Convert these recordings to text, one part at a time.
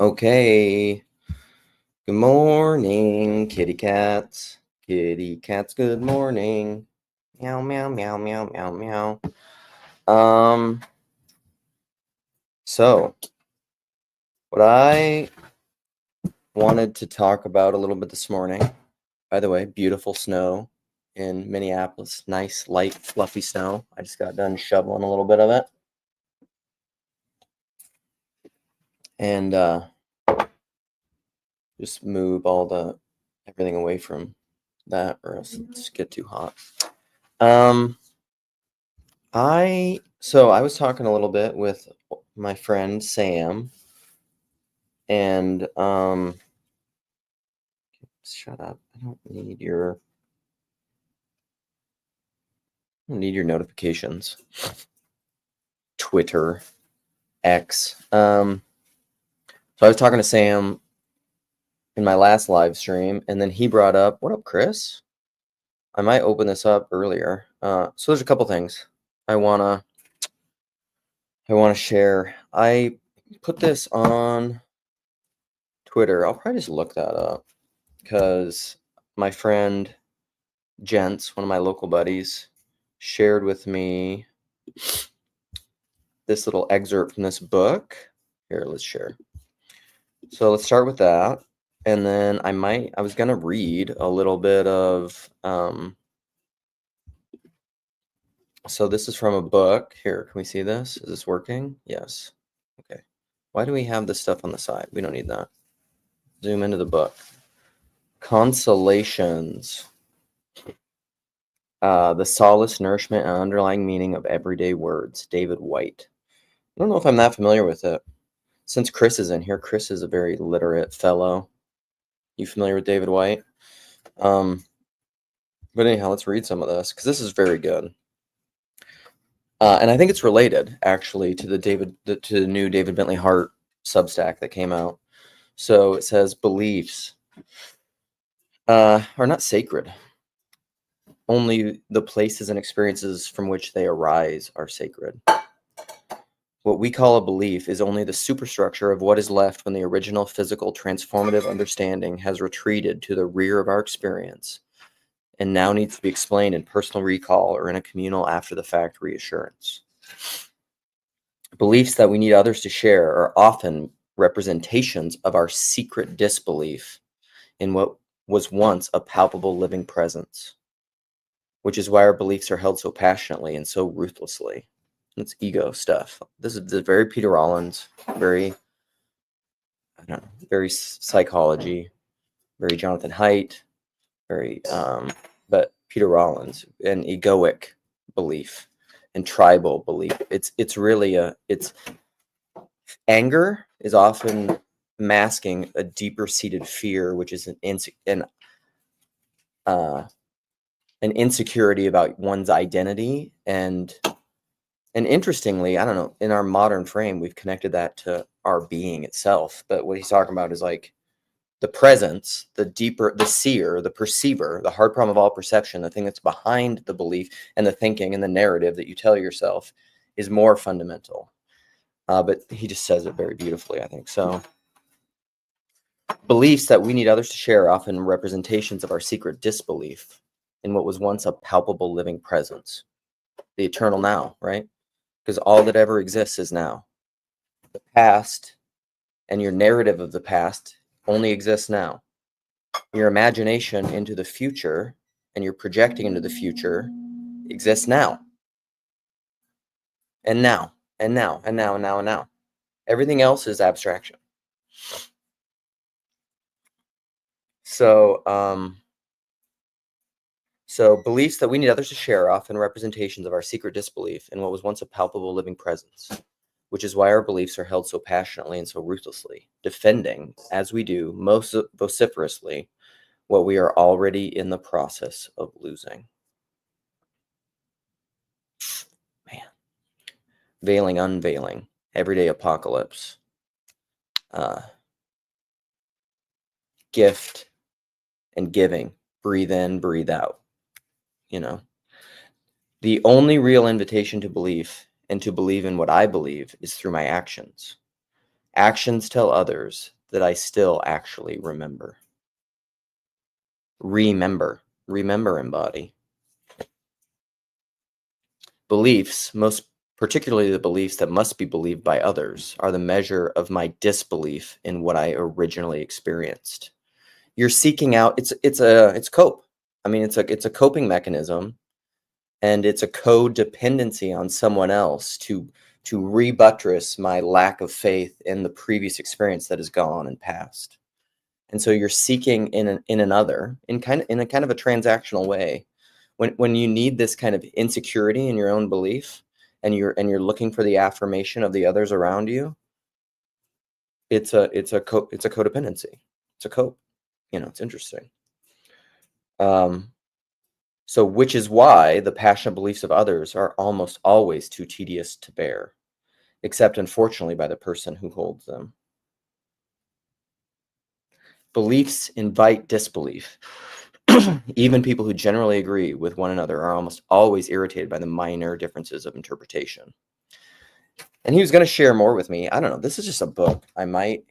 Okay. Good morning, kitty cats. Kitty cats, good morning. Meow, meow, meow, meow, meow, meow. So what I wanted to talk about a little bit this morning, by the way, beautiful snow in Minneapolis. Nice, light, fluffy snow. I just got done shoveling a little bit of it. And just move everything away from that, or else it's get too hot. I was talking a little bit with my friend Sam, and shut up. I don't need your notifications. Twitter, X. So I was talking to Sam in my last live stream, and then he brought up, what up, Chris? I might open this up earlier. So there's a couple things I wanna share. I put this on Twitter. I'll probably just look that up because my friend Gents, one of my local buddies, shared with me this little excerpt from this book. Here, let's share. So let's start with that. And then I was going to read a little bit of, so this is from a book. Here, can we see this? Is this working? Yes. Okay. Why do we have this stuff on the side? We don't need that. Zoom into the book. Consolations. The solace, nourishment, and underlying meaning of everyday words. David White. I don't know if I'm that familiar with it. Since Chris is in here, Chris is a very literate fellow. You familiar with David White? But anyhow, let's read some of this because this is very good. And I think it's related actually to the new David Bentley Hart Substack that came out. So it says beliefs are not sacred. Only the places and experiences from which they arise are sacred. What we call a belief is only the superstructure of what is left when the original physical transformative understanding has retreated to the rear of our experience and now needs to be explained in personal recall or in a communal after-the-fact reassurance. Beliefs that we need others to share are often representations of our secret disbelief in what was once a palpable living presence, which is why our beliefs are held so passionately and so ruthlessly. It's ego stuff. This is very Peter Rollins, very psychology, very Jonathan Haidt, very but Peter Rollins, and egoic belief and tribal belief. It's really it's anger is often masking a deeper seated fear, which is an insecurity about one's identity. And interestingly, I don't know, in our modern frame, we've connected that to our being itself. But what he's talking about is like the presence, the deeper, the seer, the perceiver, the hard problem of all perception, the thing that's behind the belief and the thinking and the narrative that you tell yourself is more fundamental. But he just says it very beautifully, I think. So beliefs that we need others to share are often representations of our secret disbelief in what was once a palpable living presence, the eternal now, right? Because all that ever exists is now. The past and your narrative of the past only exists now. Your imagination into the future and your projecting into the future exists now. And now, and now, and now, and now, and now. Everything else is abstraction. So beliefs that we need others to share are often representations of our secret disbelief in what was once a palpable living presence, which is why our beliefs are held so passionately and so ruthlessly, defending, as we do, most vociferously, what we are already in the process of losing. Man. Veiling, unveiling, everyday apocalypse, gift and giving, breathe in, breathe out. You know, the only real invitation to belief and to believe in what I believe is through my actions. Actions tell others that I still actually remember. Remember, embody. Beliefs, most particularly the beliefs that must be believed by others, are the measure of my disbelief in what I originally experienced. You're seeking out, it's cope. I mean, it's a coping mechanism, and it's a codependency on someone else to rebuttress my lack of faith in the previous experience that has gone and passed. And so you're seeking in another, in a kind of a transactional way. When you need this kind of insecurity in your own belief, and you're looking for the affirmation of the others around you, it's a codependency. It's a cope. It's interesting. So which is why the passionate beliefs of others are almost always too tedious to bear, except unfortunately by the person who holds them. Beliefs invite disbelief. Even people who generally agree with one another are almost always irritated by the minor differences of interpretation. And he was going to share more with me. I don't know. This is just a book I might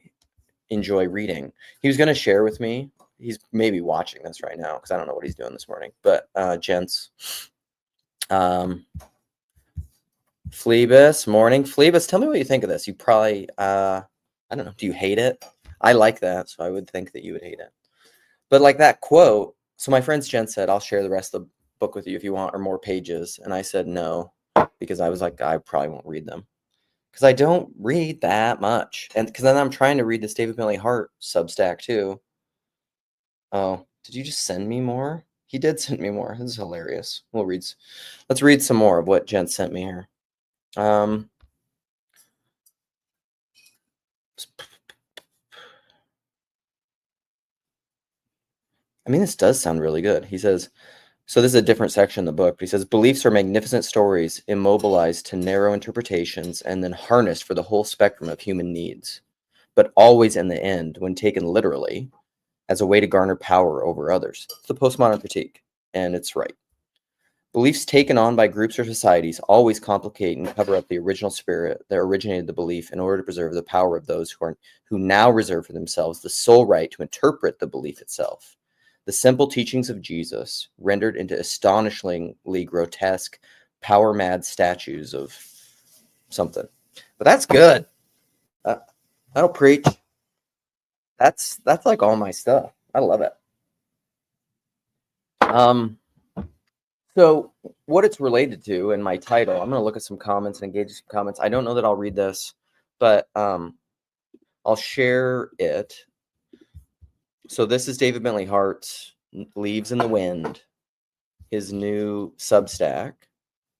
enjoy reading. He was going to share with me. He's maybe watching this right now because I don't know what he's doing this morning. But gents, Phlebas, morning. Phlebas, tell me what you think of this. You probably, I don't know. Do you hate it? I like that, so I would think that you would hate it. But like that quote, so my friend's Jen said, I'll share the rest of the book with you if you want, or more pages. And I said no, because I was like, I probably won't read them. Because I don't read that much. And because then I'm trying to read this David Bentley Hart Substack too. Oh, did you just send me more? He did send me more. This is hilarious. Let's read some more of what Jen sent me here. I mean, this does sound really good. He says, so this is a different section in the book, but he says, beliefs are magnificent stories immobilized to narrow interpretations and then harnessed for the whole spectrum of human needs, but always in the end, when taken literally, as a way to garner power over others. It's the postmodern critique, and it's right. Beliefs taken on by groups or societies always complicate and cover up the original spirit that originated the belief in order to preserve the power of those who now reserve for themselves the sole right to interpret the belief itself. The simple teachings of Jesus rendered into astonishingly grotesque, power-mad statues of something. But that's good. That'll preach. That's like all my stuff. I love it. So what it's related to in my title, I'm going to look at some comments and engage some comments. I don't know that I'll read this, but I'll share it. So this is David Bentley Hart's Leaves in the Wind, his new Substack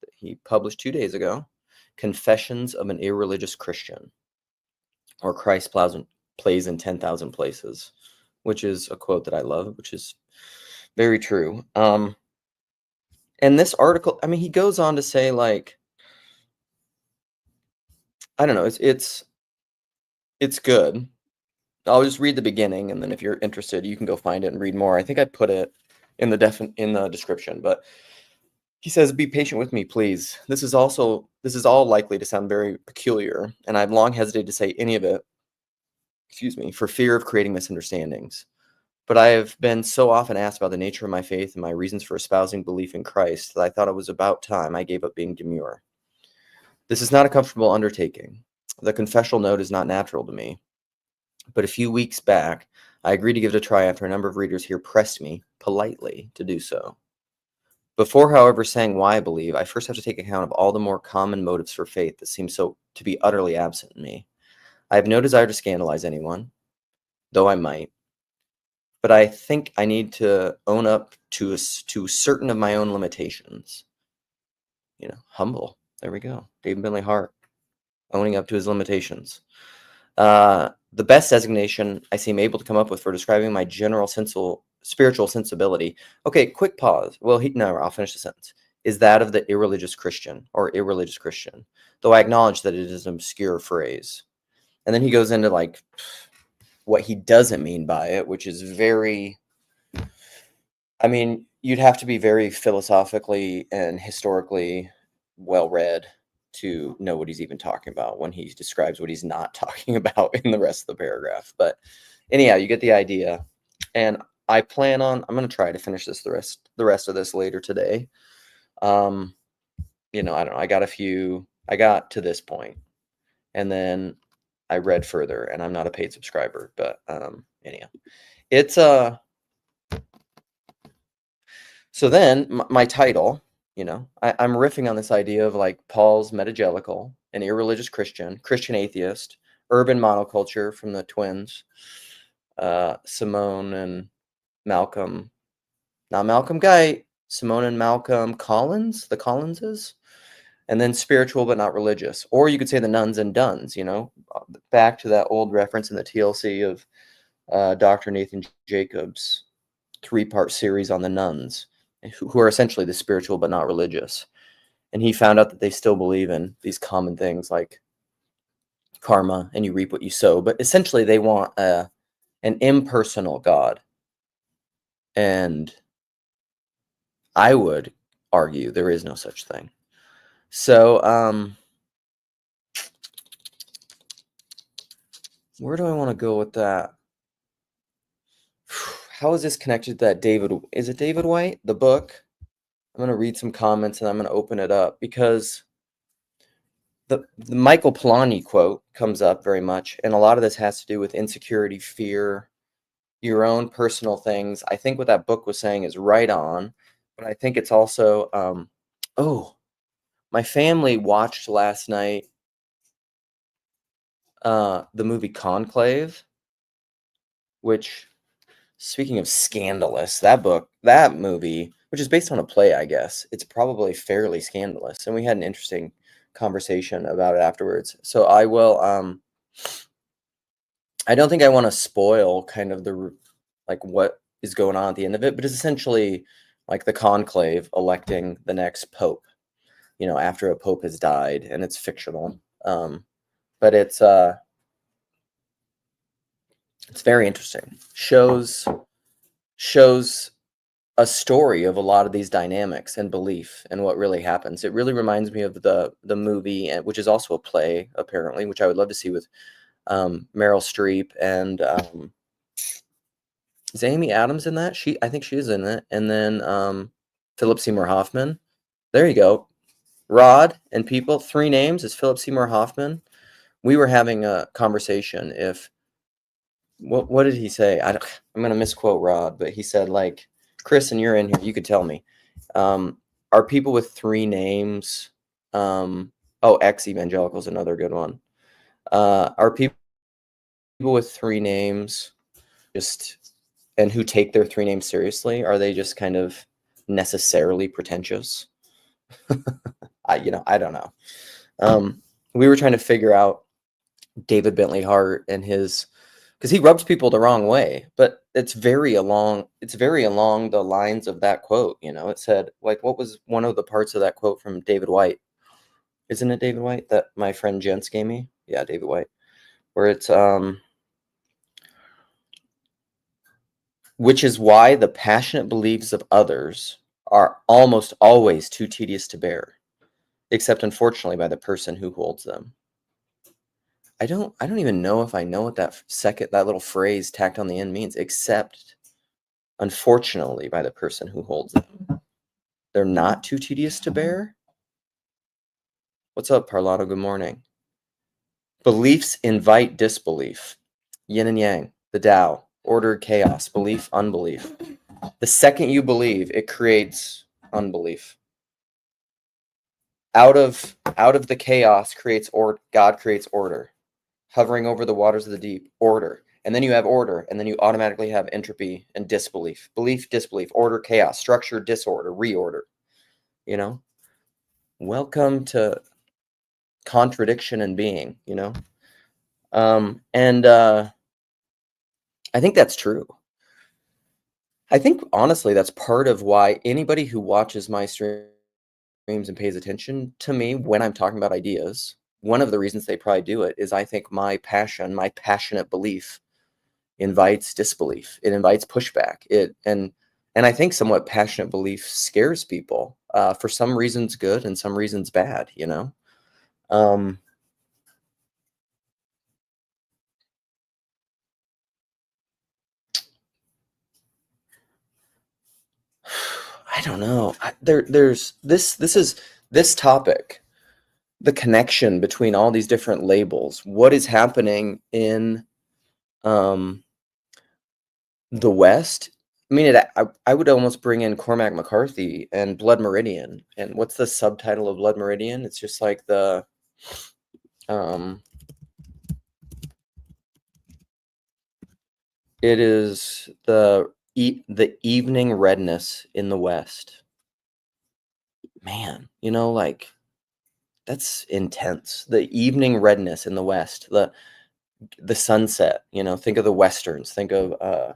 that he published 2 days ago, Confessions of an Irreligious Christian, or Christ plays in 10,000 places, which is a quote that I love, which is very true. And this article, I mean, he goes on to say, like, I don't know, it's good. I'll just read the beginning, and then if you're interested, you can go find it and read more. I think I put it in the description, but he says, be patient with me, please. This is all likely to sound very peculiar, and I've long hesitated to say any of it, for fear of creating misunderstandings. But I have been so often asked about the nature of my faith and my reasons for espousing belief in Christ that I thought it was about time I gave up being demure. This is not a comfortable undertaking. The confessional note is not natural to me. But a few weeks back, I agreed to give it a try after a number of readers here pressed me, politely, to do so. Before, however, saying why I believe, I first have to take account of all the more common motives for faith that seem so to be utterly absent in me. I have no desire to scandalize anyone, though I might. But I think I need to own up to certain of my own limitations. Humble. There we go. David Bentley Hart, owning up to his limitations. The best designation I seem able to come up with for describing my general spiritual sensibility. Okay, quick pause. Well, I'll finish the sentence. Is that of the irreligious Christian, or irreligious Christian, though I acknowledge that it is an obscure phrase. And then he goes into like what he doesn't mean by it, which is very, I mean, you'd have to be very philosophically and historically well-read to know what he's even talking about when he describes what he's not talking about in the rest of the paragraph. But anyhow, you get the idea. And I plan on, I'm going to try to finish this the rest of this later today. You know, I don't know. I got to this point, and then I read further, and I'm not a paid subscriber, but anyhow, it's so then my title, you know, I'm riffing on this idea of like Paul's Metagelical, an Irreligious Christian, Christian Atheist, Urban Monoculture from the twins, Simone and Malcolm, not Malcolm Guite, Simone and Malcolm Collins, the Collinses, and then spiritual but not religious. Or you could say the nuns and duns, you know, back to that old reference in the TLC of Dr. Nathan Jacobs' 3-part series on the nuns, who are essentially the spiritual but not religious. And he found out that they still believe in these common things like karma and you reap what you sow. But essentially they want an impersonal God. And I would argue there is no such thing. So, where do I want to go with that? How is this connected to that is it David White, the book? I'm going to read some comments and I'm going to open it up because the Michael Polanyi quote comes up very much. And a lot of this has to do with insecurity, fear, your own personal things. I think what that book was saying is right on, but I think it's also, my family watched last night the movie Conclave, which, speaking of scandalous, that movie, which is based on a play, I guess, it's probably fairly scandalous. And we had an interesting conversation about it afterwards. So I will, I don't think I want to spoil kind of like what is going on at the end of it, but it's essentially like the conclave electing the next pope, you know, after a pope has died, and it's fictional. But it's very interesting. Shows a story of a lot of these dynamics and belief and what really happens. It really reminds me of the movie, which is also a play, apparently, which I would love to see with Meryl Streep and is Amy Adams in that? I think she is in it. And then Philip Seymour Hoffman. There you go. Rod and people. 3 names is Philip Seymour Hoffman. We were having a conversation. What did he say? I'm going to misquote Rod, but he said, like, Chris, and you're in here, you could tell me. Are people with 3 names? Ex-evangelical is another good one. Are people with 3 names and who take their 3 names seriously? Are they just kind of necessarily pretentious? I don't know. We were trying to figure out David Bentley Hart and because he rubs people the wrong way, but it's very along the lines of that quote. You know, it said, like, what was one of the parts of that quote from David White? Isn't it David White that my friend Jens gave me? Yeah, David White, where it's which is why the passionate beliefs of others are almost always too tedious to bear, except unfortunately by the person who holds them. I don't even know if I know what that little phrase tacked on the end means, except unfortunately by the person who holds them. They're not too tedious to bear? What's up, Parlato? Good morning. Beliefs invite disbelief. Yin and yang, the Tao, order, chaos, belief, unbelief. The second you believe, it creates unbelief. Out of the chaos God creates order. Hovering over the waters of the deep, order. And then you have order, and then you automatically have entropy and disbelief. Belief, disbelief, order, chaos, structure, disorder, reorder. You know? Welcome to contradiction and being, you know? I think that's true. I think, honestly, that's part of why anybody who watches my streams and pays attention to me when I'm talking about ideas, one of the reasons they probably do it is I think my passionate belief invites disbelief. It invites pushback. And I think somewhat passionate belief scares people for some reasons good and some reasons bad, you know? Um, I don't know. There's this topic, the connection between all these different labels. What is happening in um, the West? I mean, I would almost bring in Cormac McCarthy and Blood Meridian. And what's the subtitle of Blood Meridian? It's just like the um, it is the evening redness in the West. Man, like that's intense. The evening redness in the West, the sunset. Think of the Westerns. Think of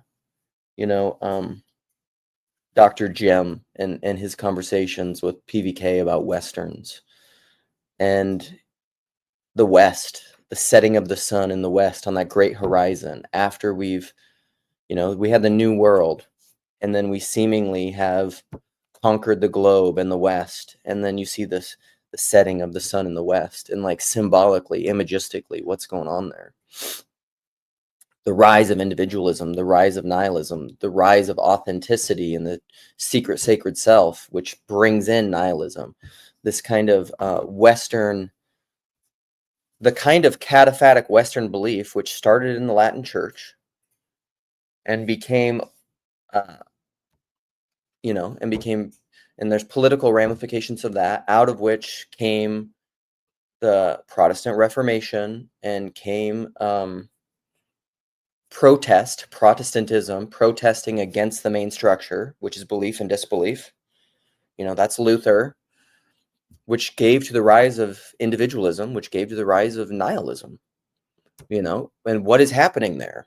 you know, Dr. Jem and his conversations with PVK about Westerns and the West, the setting of the sun in the West on that great horizon after we had the New World, and then we seemingly have conquered the globe in the West, and then you see the setting of the sun in the West, and like symbolically, imagistically, what's going on there. The rise of individualism, the rise of nihilism, the rise of authenticity and the secret sacred self, which brings in nihilism. This kind of the kind of cataphatic Western belief, which started in the Latin Church and became, and there's political ramifications of that, out of which came the Protestant Reformation and came Protestantism, protesting against the main structure, which is belief and disbelief. That's Luther, which gave to the rise of individualism, which gave to the rise of nihilism. And what is happening there?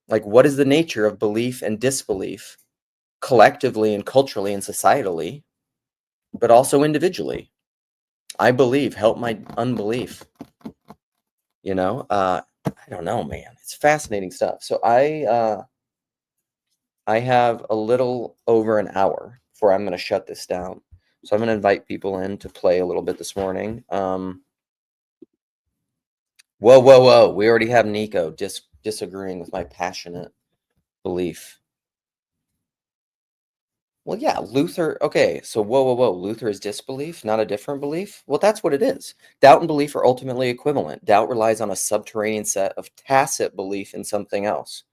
Like, what is the nature of belief and disbelief collectively and culturally and societally, but also individually? I believe, help my unbelief. I don't know, man. It's fascinating stuff. So I have a little over an hour before I'm going to shut this down. So I'm going to invite people in to play a little bit this morning. Whoa. We already have Nico disagreeing with my passionate belief. Well, yeah, Luther. Okay, so whoa. Luther is disbelief, not a different belief? Well, that's what it is. Doubt and belief are ultimately equivalent. Doubt relies on a subterranean set of tacit belief in something else.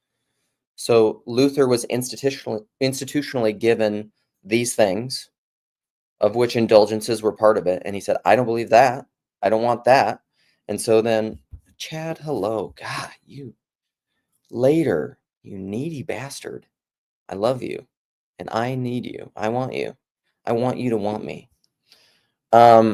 So Luther was institutionally given these things, of which indulgences were part of it. And he said, I don't believe that. I don't want that. And so then, Chad, hello. God, you later, you needy bastard. I love you. And I need you. I want you. I want you to want me. I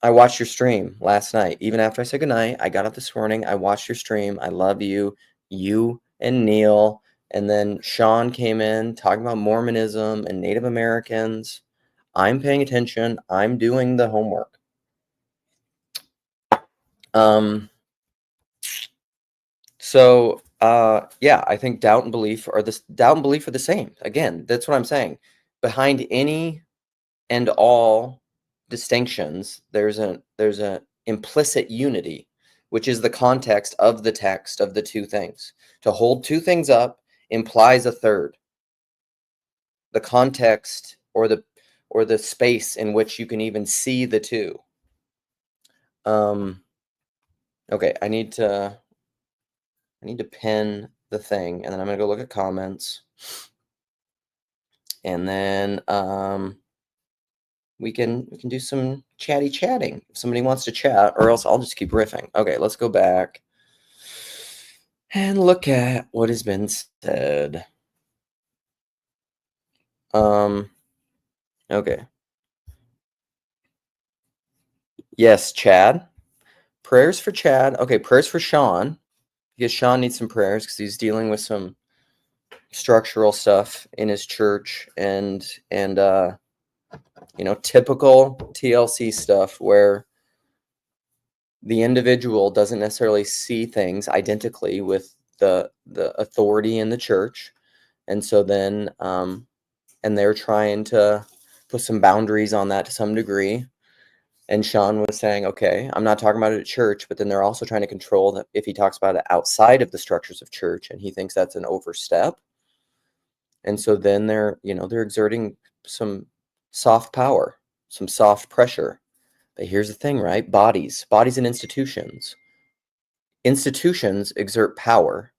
watched your stream last night. Even after I said goodnight, I got up this morning. I watched your stream. I love you. You and Neil. And then Xian came in talking about Mormonism and Native Americans. I'm paying attention. I'm doing the homework. So yeah, I think doubt and belief are the same. Again, that's what I'm saying. Behind any and all distinctions, there's a implicit unity, which is the context of the text of the two things. To hold two things up implies a third. The context or the space in which you can even see the two. Okay, I need to pin the thing, and then I'm gonna go look at comments, and then we can do some chatting if somebody wants to chat, or else I'll just keep riffing. Okay, let's go back and look at what has been said. Okay. Yes, Chad. Prayers for Chad. Okay, prayers for Xian, because Xian needs some prayers because he's dealing with some structural stuff in his church and typical TLC stuff where the individual doesn't necessarily see things identically with the authority in the church, and so then and they're trying to put some boundaries on that to some degree, And Xian was saying, okay, I'm not talking about it at church, but then they're also trying to control that if he talks about it outside of the structures of church, and he thinks that's an overstep. And so then they're exerting some soft power, some soft pressure. But here's the thing, right? Bodies and institutions. Institutions exert power.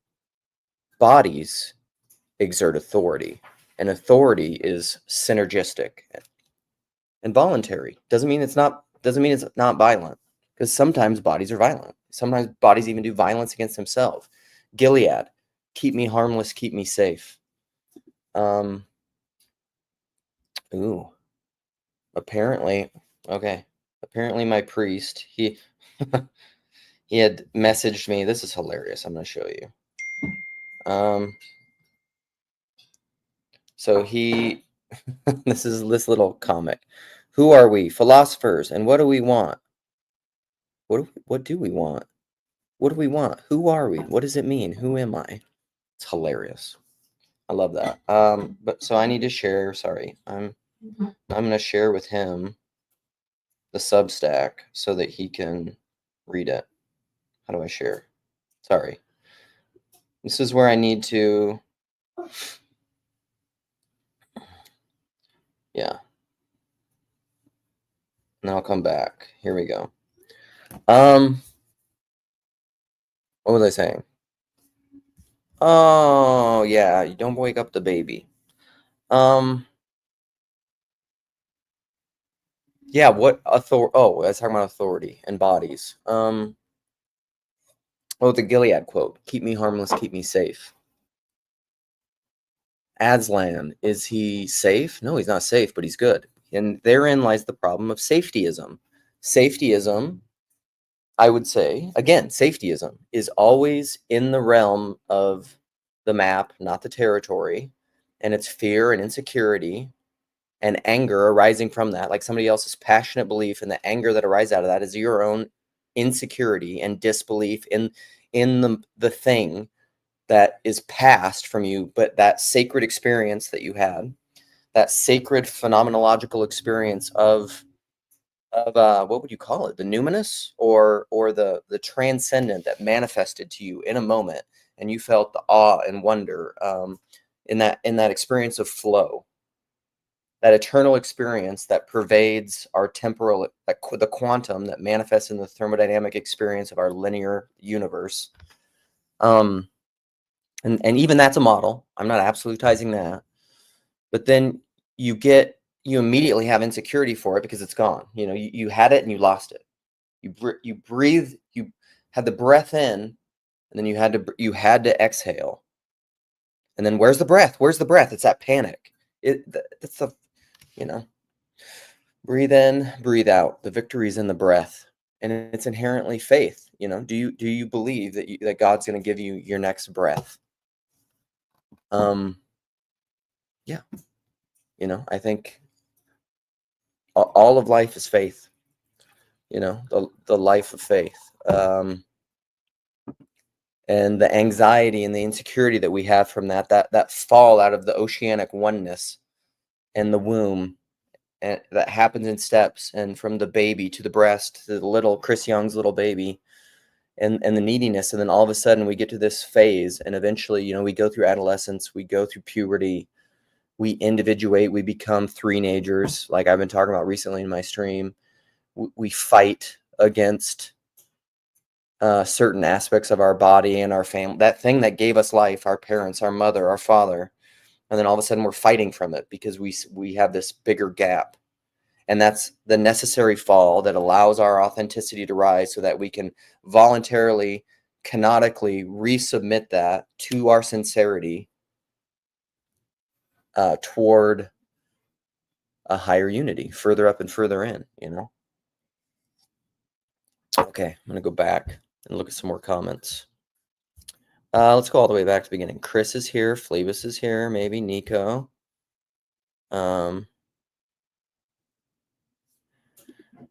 Bodies exert authority. And authority is synergistic and voluntary. Doesn't mean it's not violent, because sometimes bodies are violent. Sometimes bodies even do violence against themselves. Gilead, keep me harmless, keep me safe. Apparently my priest, he he had messaged me. This is hilarious. I'm going to show you. So he this is this little comic. Who are we? Philosophers. And what do we want? What do we want? What do we want? Who are we? What does it mean? Who am I? It's hilarious. I love that. But so I need to share, sorry. I'm going to share with him the Substack so that he can read it. How do I share? Sorry. This is where I need to, yeah. And I'll come back. Here we go. What was I saying? Oh, yeah, you don't wake up the baby. Yeah, what authority? Oh, I was talking about authority and bodies. The Gilead quote, keep me harmless, keep me safe. Aslan, is he safe? No, he's not safe, but he's good. And therein lies the problem of safetyism. Safetyism, I would say, again, safetyism is always in the realm of the map, not the territory. And it's fear and insecurity and anger arising from that, like somebody else's passionate belief, and the anger that arises out of that is your own insecurity and disbelief in the thing that is passed from you, but that sacred experience that you had, that sacred phenomenological experience of what would you call it, the numinous or the transcendent that manifested to you in a moment, and you felt the awe and wonder in that experience of flow, that eternal experience that pervades our temporal, the quantum that manifests in the thermodynamic experience of our linear universe. And even that's a model. I'm not absolutizing that. But then you immediately have insecurity for it because it's gone. You had it and you lost it. You breathe, you had the breath in, and then you had to exhale. And then where's the breath? It's that panic. That's the, breathe in, breathe out. The victory is in the breath, and it's inherently faith. Do you believe that God's going to give you your next breath? Yeah. I think all of life is faith. The life of faith. And the anxiety and the insecurity that we have from that fall out of the oceanic oneness and the womb, and that happens in steps, and from the baby to the breast to the little Chris Young's little baby, and the neediness, and then all of a sudden we get to this phase, and eventually we go through adolescence, we go through puberty, we individuate, we become three-nagers, like I've been talking about recently in my stream. We fight against certain aspects of our body and our family, that thing that gave us life, our parents, our mother, our father, and then all of a sudden we're fighting from it because we have this bigger gap. And that's the necessary fall that allows our authenticity to rise so that we can voluntarily, canonically resubmit that to our sincerity toward a higher unity, further up and further in, Okay, I'm going to go back and look at some more comments. Let's go all the way back to the beginning. Chris is here. Flavis is here. Maybe Nico.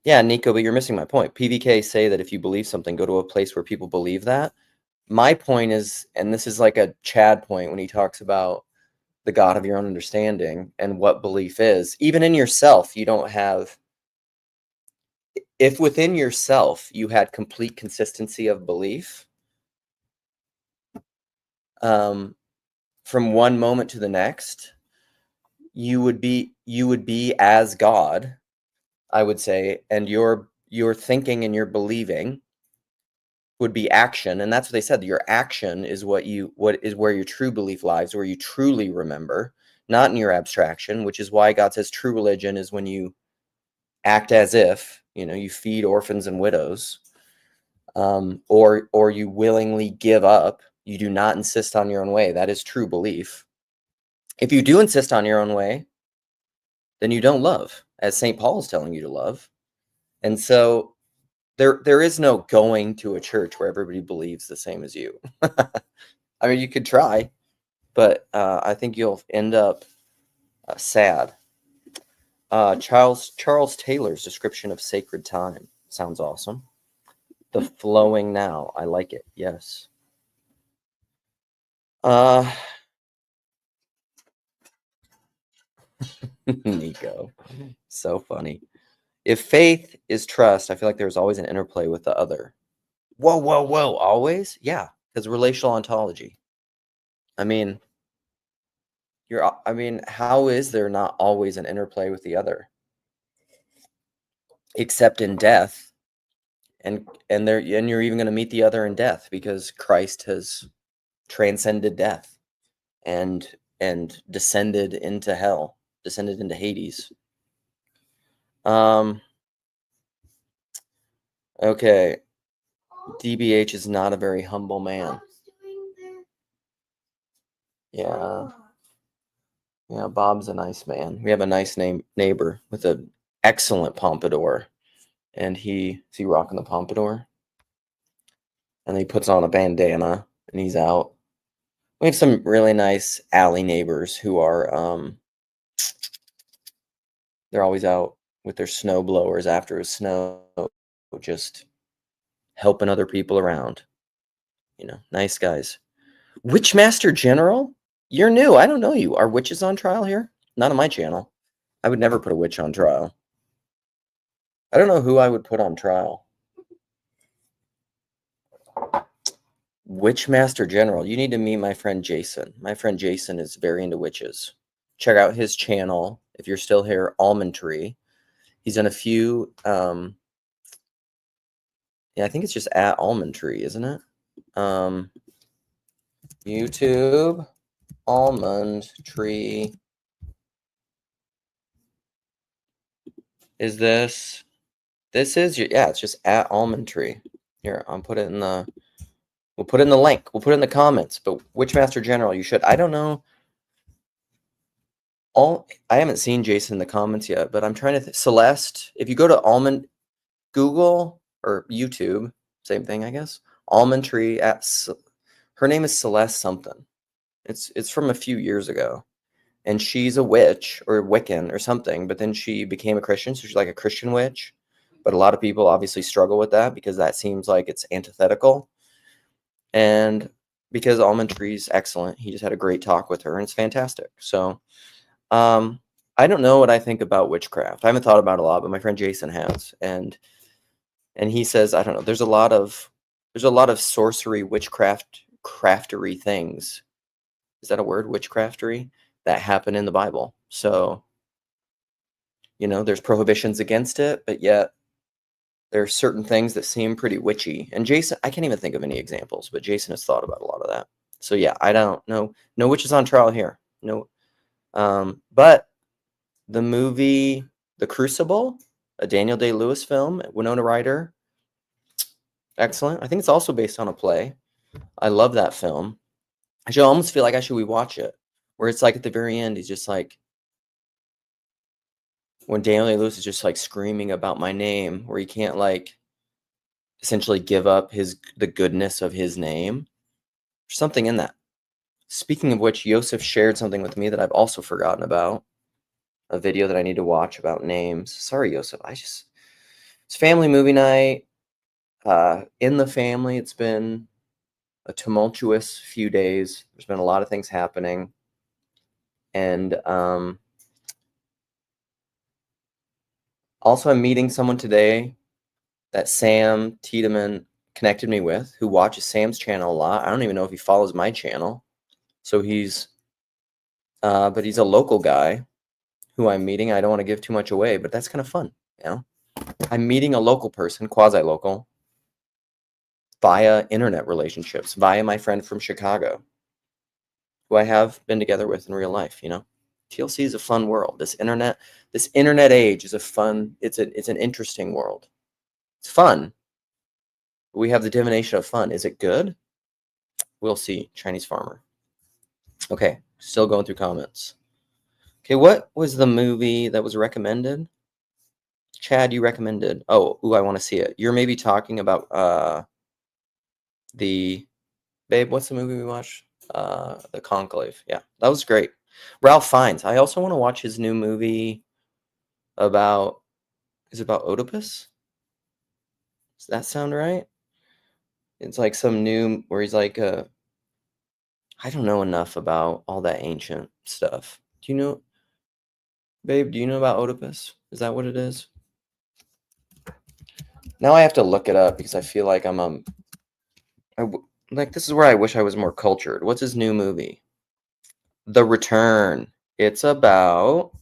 Yeah, Nico, but you're missing my point. PVK say that if you believe something, go to a place where people believe that. My point is, and this is like a Chad point when he talks about the God of your own understanding and what belief is. Even in yourself, you don't have, if within yourself you had complete consistency of belief, from one moment to the next, you would be as God, I would say, and your thinking and your believing would be action. And that's what they said. Your action is what is where your true belief lies, where you truly remember, not in your abstraction, which is why God says true religion is when you act as if, you feed orphans and widows, or you willingly give up. You do not insist on your own way. That is true belief. If you do insist on your own way, then you don't love, as St. Paul is telling you to love. And so there is no going to a church where everybody believes the same as you. I mean, you could try, but I think you'll end up sad. Charles Taylor's description of sacred time sounds awesome. The flowing now. I like it. Yes. Nico. So funny. If faith is trust, I feel like there's always an interplay with the other. Whoa. Always? Yeah. Because relational ontology. I mean, how is there not always an interplay with the other? Except in death. And you're even going to meet the other in death, because Christ has transcended death and descended into hell, descended into Hades. Okay. DBH is not a very humble man. Yeah. Yeah, Bob's a nice man. We have a nice neighbor with an excellent pompadour. And is he rocking the pompadour? And he puts on a bandana and he's out. We have some really nice alley neighbors who are they're always out with their snow blowers after a snow, just helping other people around. Nice guys. Witchmaster General? You're new. I don't know you. Are witches on trial here? Not on my channel. I would never put a witch on trial. I don't know who I would put on trial. Witchmaster General. You need to meet my friend Jason. My friend Jason is very into witches. Check out his channel if you're still here, Almond Tree. He's done a few. Yeah, I think it's just at Almond Tree, isn't it? YouTube Almond Tree. Is this? This is yeah. It's just at Almond Tree. Here, I'll put it in the. We'll put it in the link. We'll put it in the comments. But Witchmaster General, you should. I don't know. I haven't seen Jason in the comments yet, but I'm trying to Celeste. If you go to Almond, Google or YouTube, same thing, I guess. Almond Tree her name is Celeste something. It's from a few years ago, and she's a witch or Wiccan or something. But then she became a Christian, so she's like a Christian witch. But a lot of people obviously struggle with that because that seems like it's antithetical. And because Almond Tree's excellent, he just had a great talk with her, and it's fantastic. So. I don't know what I think about witchcraft. I haven't thought about it a lot, but my friend Jason has, and he says, I don't know. There's a lot of sorcery, witchcraft, craftery things. Is that a word? Witchcraftery that happen in the Bible. So, there's prohibitions against it, but yet there are certain things that seem pretty witchy. And Jason, I can't even think of any examples, but Jason has thought about a lot of that. So yeah, I don't know. No witches on trial here. No. But the movie The Crucible, a Daniel Day-Lewis film, Winona Ryder, excellent. I think it's also based on a play. I love that film. I should almost feel like I should rewatch it, where it's like at the very end, he's just like, when Daniel Day-Lewis is just like screaming about my name, where he can't like essentially give up the goodness of his name. There's something in that. Speaking of which, Yosef shared something with me that I've also forgotten about. A video that I need to watch about names. Sorry, Yosef. It's family movie night. In the family, it's been a tumultuous few days. There's been a lot of things happening. And also, I'm meeting someone today that Sam Tiedemann connected me with, who watches Sam's channel a lot. I don't even know if he follows my channel. So but he's a local guy who I'm meeting. I don't want to give too much away, but that's kind of fun, you know? I'm meeting a local person, quasi-local, via internet relationships, via my friend from Chicago, who I have been together with in real life, you know? TLC is a fun world. This internet age is it's an interesting world. It's fun. We have the divination of fun. Is it good? We'll see. Chinese farmer. Okay, still going through comments. Okay, what was the movie that was recommended? Chad, you recommended. Oh, I want to see it. You're maybe talking about babe, what's the movie we watched? The Conclave. Yeah, that was great. Ralph Fiennes. I also want to watch his new movie about Oedipus? Does that sound right? It's like some new where he's like I don't know enough about all that ancient stuff. Do you know, babe, do you know about Oedipus? Is that what it is? Now I have to look it up because I feel like like this is where I wish I was more cultured. What's his new movie? The Return. It's about,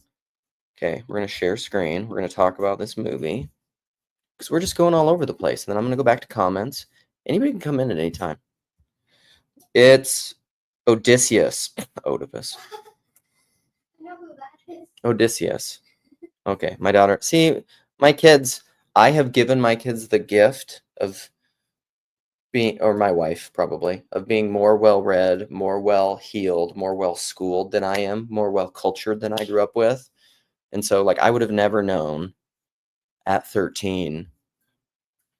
okay, we're going to share screen. We're going to talk about this movie because we're just going all over the place. And then I'm going to go back to comments. Anybody can come in at any time. It's Odysseus. Oedipus. I know who that is. Odysseus. Okay, my daughter. See, my kids, I have given my kids the gift of being, or my wife probably, of being more well-read, more well-heeled, more well-schooled than I am, more well-cultured than I grew up with. And so, like, I would have never known at 13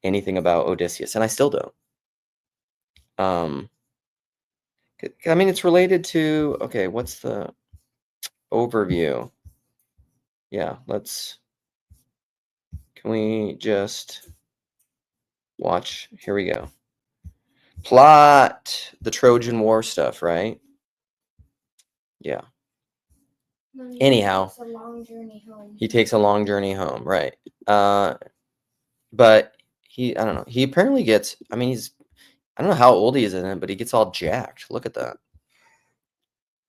anything about Odysseus, and I still don't. I mean, it's related to, okay, what's the overview? Yeah, can we just watch? Here we go. Plot the Trojan War stuff, right? Yeah. Anyhow, takes a long journey home. He takes a long journey home, right? But I don't know. He apparently gets, I mean, I don't know how old he is in it, but he gets all jacked. Look at that.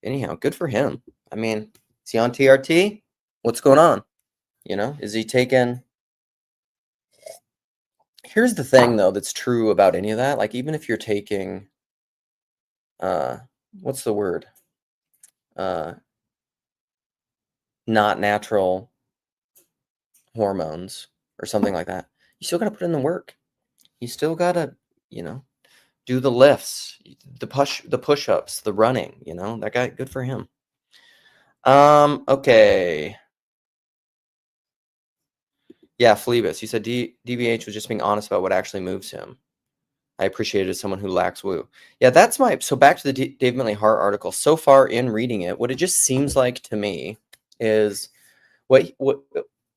Anyhow, good for him. I mean, is he on TRT? What's going on? You know, is he taking... Here's the thing, though, that's true about any of that. Like, even if you're taking, what's the word? Not natural hormones or something like that, you still got to put in the work. You still got to, you know, do the lifts, the push-ups, the running, you know, that guy, good for him. Okay. Yeah, Phlebas, you said DBH was just being honest about what actually moves him. I appreciate it as someone who lacks woo. Yeah, that's so back to the David Bentley Hart article. So far in reading it, what it just seems like to me is what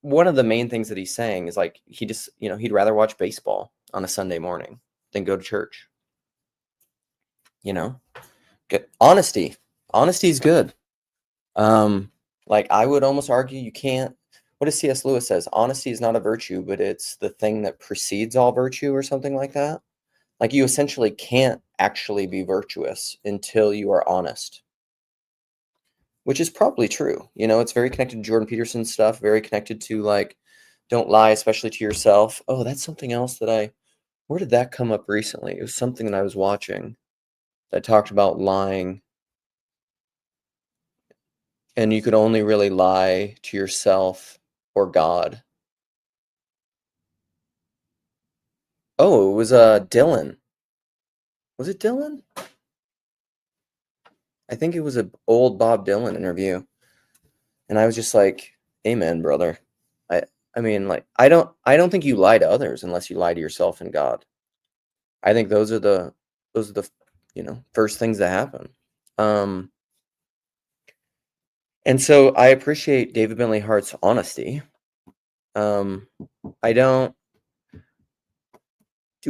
one of the main things that he's saying is like, he just, you know, he'd rather watch baseball on a Sunday morning than go to church. You know, good honesty. Honesty is good. Like I would almost argue you can't, what does C.S. Lewis says? Honesty is not a virtue, but it's the thing that precedes all virtue or something like that. Like you essentially can't actually be virtuous until you are honest, which is probably true. You know, it's very connected to Jordan Peterson's stuff, very connected to like, don't lie, especially to yourself. Oh, that's something else that where did that come up recently? It was something that I was watching that talked about lying. And you could only really lie to yourself or God. Oh, it was Dylan. Was it Dylan? I think it was an old Bob Dylan interview. And I was just like, amen, brother. I mean, like, I don't think you lie to others unless you lie to yourself and God. I think those are the you know, first things that happen. And so I appreciate David Bentley Hart's honesty. Do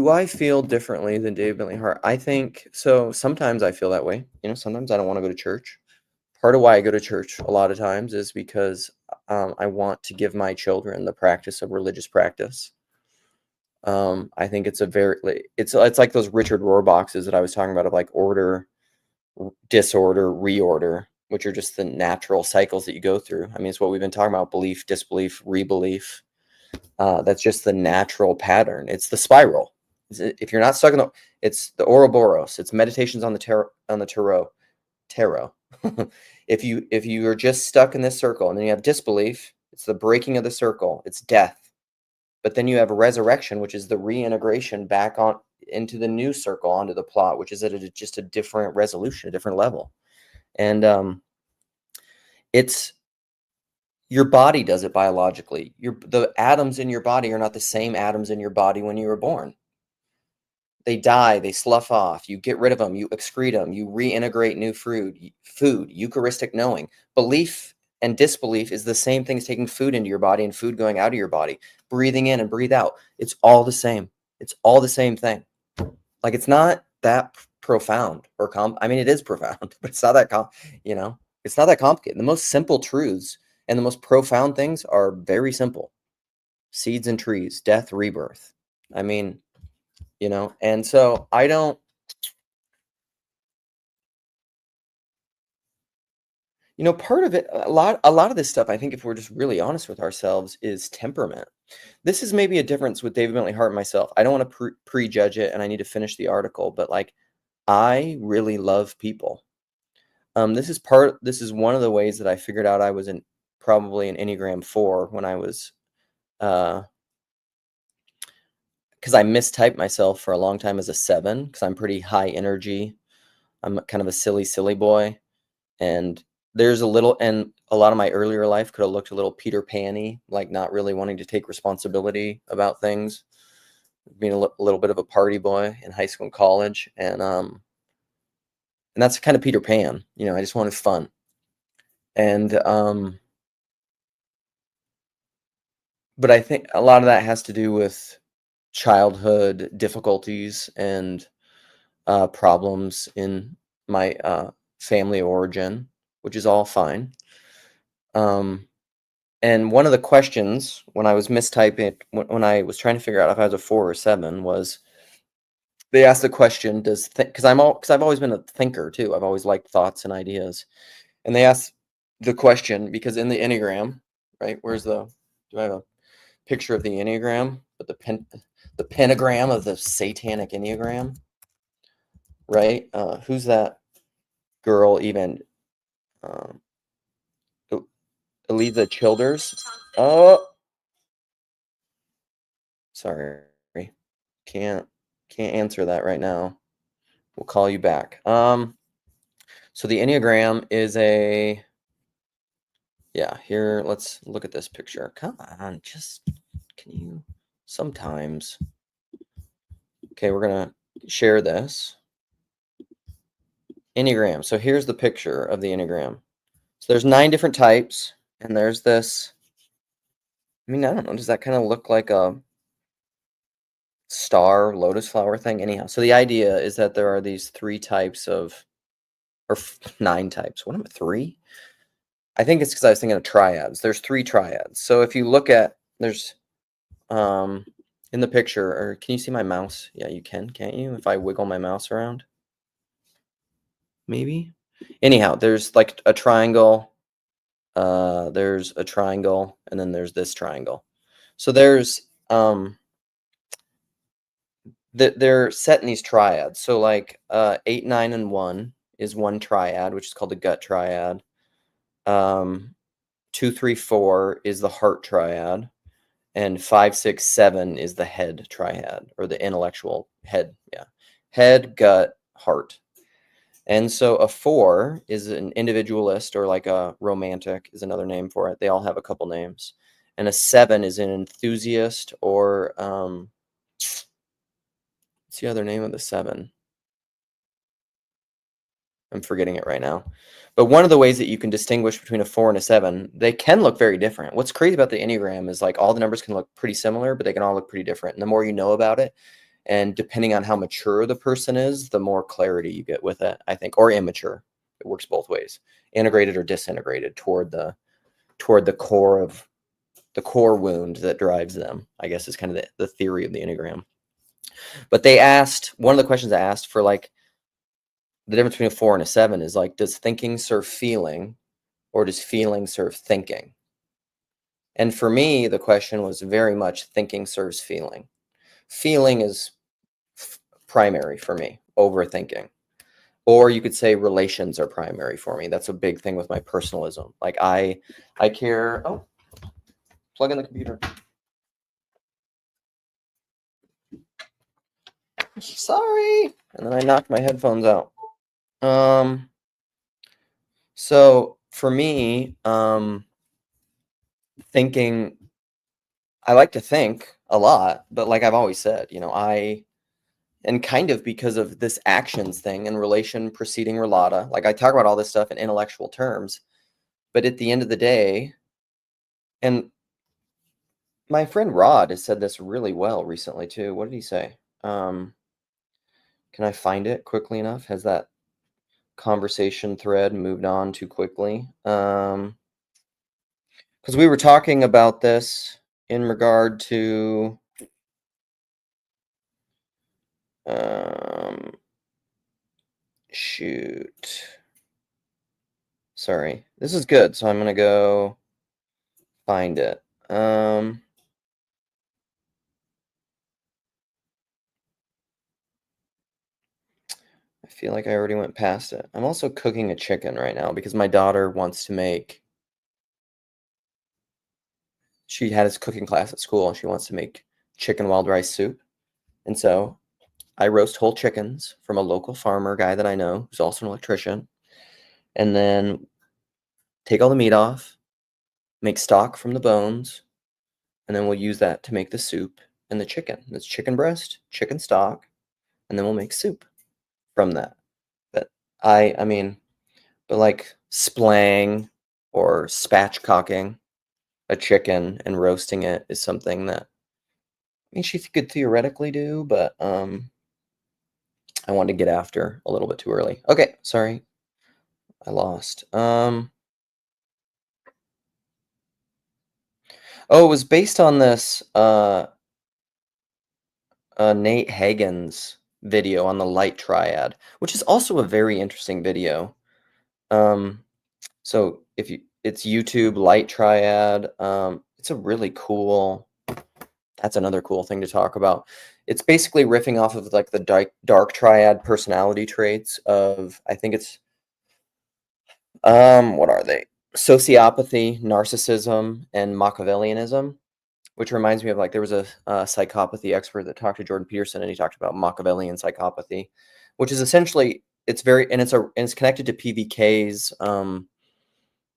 I feel differently than David Bentley Hart? I think so. Sometimes I feel that way. You know, sometimes I don't want to go to church. Part of why I go to church a lot of times is because I want to give my children the practice of religious practice. I think it's it's like those Richard Rohr boxes that I was talking about, of like order, disorder, reorder, which are just the natural cycles that you go through. I mean, it's what we've been talking about: belief, disbelief, rebelief. That's just the natural pattern. It's the spiral. If you're not stuck in it's the Ouroboros. It's meditations on the tarot. if you are just stuck in this circle, and then you have disbelief, it's the breaking of the circle. It's death. But then you have a resurrection, which is the reintegration back on into the new circle, onto the plot, which is at just a different resolution, a different level. And it's your body does it biologically. The atoms in your body are not the same atoms in your body when you were born. They die, they slough off, you get rid of them, you excrete them, you reintegrate new food, Eucharistic knowing. Belief and disbelief is the same thing as taking food into your body and food going out of your body, breathing in and breathe out. It's all the same. It's all the same thing. Like, it's not that profound or I mean, it is profound, but it's not that it's not that complicated. The most simple truths and the most profound things are very simple. Seeds and trees, death, rebirth. I mean, and so I don't, part of it, a lot of this stuff, I think, if we're just really honest with ourselves, is temperament. This is maybe a difference with David Bentley Hart and myself. I don't want to prejudge it, and I need to finish the article, but like, I really love people. This is one of the ways that I figured out I was probably an Enneagram 4 when I was, because I mistyped myself for a long time as a 7, because I'm pretty high energy. I'm kind of a silly boy. And there's a lot of my earlier life could have looked a little Peter Pan-y, like not really wanting to take responsibility about things, being a little bit of a party boy in high school and college. And that's kind of Peter Pan, I just wanted fun. And, but I think a lot of that has to do with childhood difficulties and problems in my family origin, which is all fine. And one of the questions when I was mistyping, when I was trying to figure out if I was a 4 or 7, was they asked the question, because I've always been a thinker too. I've always liked thoughts and ideas. And they asked the question, because in the Enneagram, right, do I have a picture of the Enneagram, but the pentagram of the satanic Enneagram, right? Who's that girl even? Eliza Childers. Oh, sorry. Can't answer that right now. We'll call you back. So the Enneagram is here, let's look at this picture. Come on, can you sometimes? Okay, we're going to share this. Enneagram. So here's the picture of the Enneagram. So there's 9 different types, and there's this, I mean, I don't know, does that kind of look like a star lotus flower thing? Anyhow, so the idea is that there are these 3 types of, or 9 types. What am I, 3? I think it's because I was thinking of triads. There's 3 triads. So if you look at, there's in the picture, or can you see my mouse? Yeah, you can, can't you? If I wiggle my mouse around, maybe. Anyhow, there's like a triangle. There's a triangle, and then there's this triangle. So there's they're set in these triads. So like 8, 9, and 1 is one triad, which is called the gut triad. 2, 3, 4 is the heart triad, and 5, 6, 7 is the head triad, or the intellectual head. Yeah, head, gut, heart. And so a 4 is an individualist, or like a romantic is another name for it. They all have a couple names. And a 7 is an enthusiast, or what's the other name of the 7? I'm forgetting it right now. But one of the ways that you can distinguish between a 4 and a 7, they can look very different. What's crazy about the Enneagram is like all the numbers can look pretty similar, but they can all look pretty different. And the more you know about it, and depending on how mature the person is, the more clarity you get with it, I think, or immature. It works both ways, integrated or disintegrated toward the core of the core wound that drives them, I guess, is kind of the theory of the enneagram. But they asked, one of the questions I asked for, like, the difference between a 4 and a 7 is like, does thinking serve feeling, or does feeling serve thinking? And for me, the question was very much thinking serves feeling. Feeling is primary for me over thinking. Or you could say relations are primary for me. That's a big thing with my personalism. Like I care. Oh, plug in the computer. Sorry. And then I knocked my headphones out. So for me, thinking, I like to think a lot, but like I've always said, and kind of because of this actions thing and relation preceding relata, like I talk about all this stuff in intellectual terms, but at the end of the day, and my friend Rod has said this really well recently too. What did he say? Can I find it quickly enough? Has that conversation thread moved on too quickly? Because we were talking about this in regard to shoot. Sorry. This is good, so I'm gonna go find it. I feel like I already went past it. I'm also cooking a chicken right now because my daughter wants to make. She had his cooking class at school and she wants to make chicken wild rice soup. And so I roast whole chickens from a local farmer guy that I know who's also an electrician. And then take all the meat off, make stock from the bones, and then we'll use that to make the soup and the chicken. It's chicken breast, chicken stock, and then we'll make soup from that. But but like splang or spatchcocking a chicken and roasting it is something that she could theoretically do, but I wanted to get after a little bit too early. Okay, sorry. I lost. Oh, it was based on this Nate Hagen's video on the light triad, which is also a very interesting video. So it's YouTube light triad. It's a really cool. That's another cool thing to talk about. It's basically riffing off of like the dark triad personality traits of, I think it's what are they? Sociopathy, narcissism, and Machiavellianism, which reminds me of, like, there was a psychopathy expert that talked to Jordan Peterson, and he talked about Machiavellian psychopathy, which is essentially, it's connected to PVK's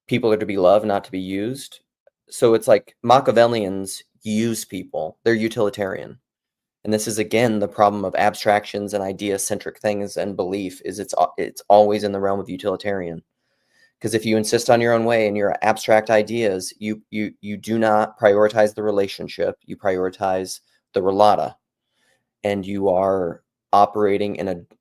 people are to be loved, not to be used. So it's like Machiavellians use people; they're utilitarian, and this is again the problem of abstractions and idea-centric things and belief. Is it's always in the realm of utilitarian. Because if you insist on your own way and your abstract ideas, you do not prioritize the relationship. You prioritize the relata, and you are operating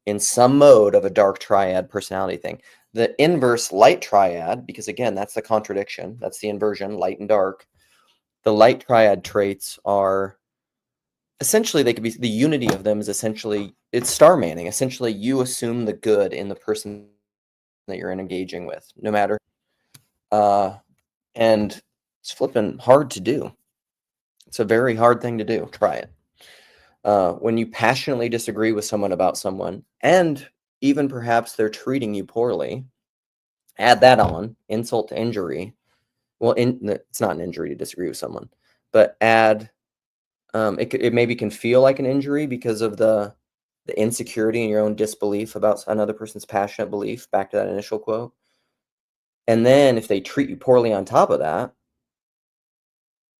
in some mode of a dark triad personality thing. The inverse light triad, because again, that's the contradiction. That's the inversion, light and dark. The light triad traits are essentially, they could be, the unity of them is essentially, it's star manning. Essentially, you assume the good in the person that you're engaging with, no matter. And it's flipping hard to do. It's a very hard thing to do. Try it. When you passionately disagree with someone about someone, and even perhaps they're treating you poorly, add that on, insult to injury. Well, it's not an injury to disagree with someone, but add, it maybe can feel like an injury because of the insecurity in your own disbelief about another person's passionate belief, back to that initial quote. And then if they treat you poorly on top of that,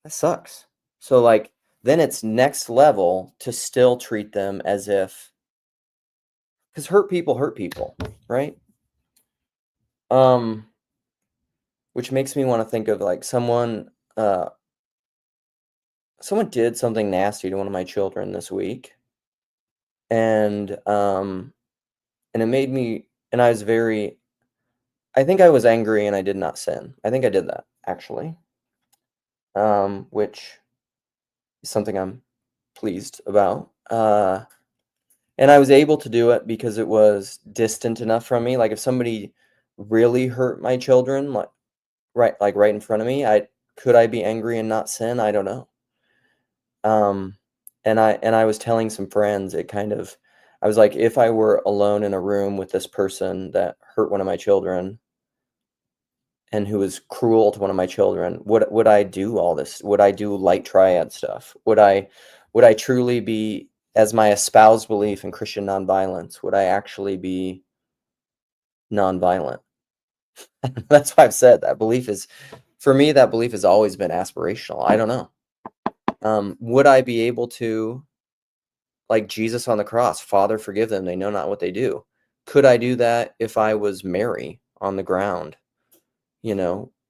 that sucks. So, like, then it's next level to still treat them as if, because hurt people, right? Which makes me want to think of, like, someone did something nasty to one of my children this week, and it made me, and I think I was angry and I did not sin. I think I did that, actually. which is something I'm pleased about. And I was able to do it because it was distant enough from me. Like if somebody really hurt my children, like right in front of me, could I be angry and not sin? I don't know. And I was telling some friends, I was like, if I were alone in a room with this person that hurt one of my children and who was cruel to one of my children, would I do all this? Would I do light triad stuff? Would I truly be, as my espoused belief in Christian nonviolence, would I actually be nonviolent? That's why I've said that belief is, for me, that belief has always been aspirational. I don't know. Would I be able to, like Jesus on the cross, Father, forgive them, they know not what they do? Could I do that if I was Mary on the ground,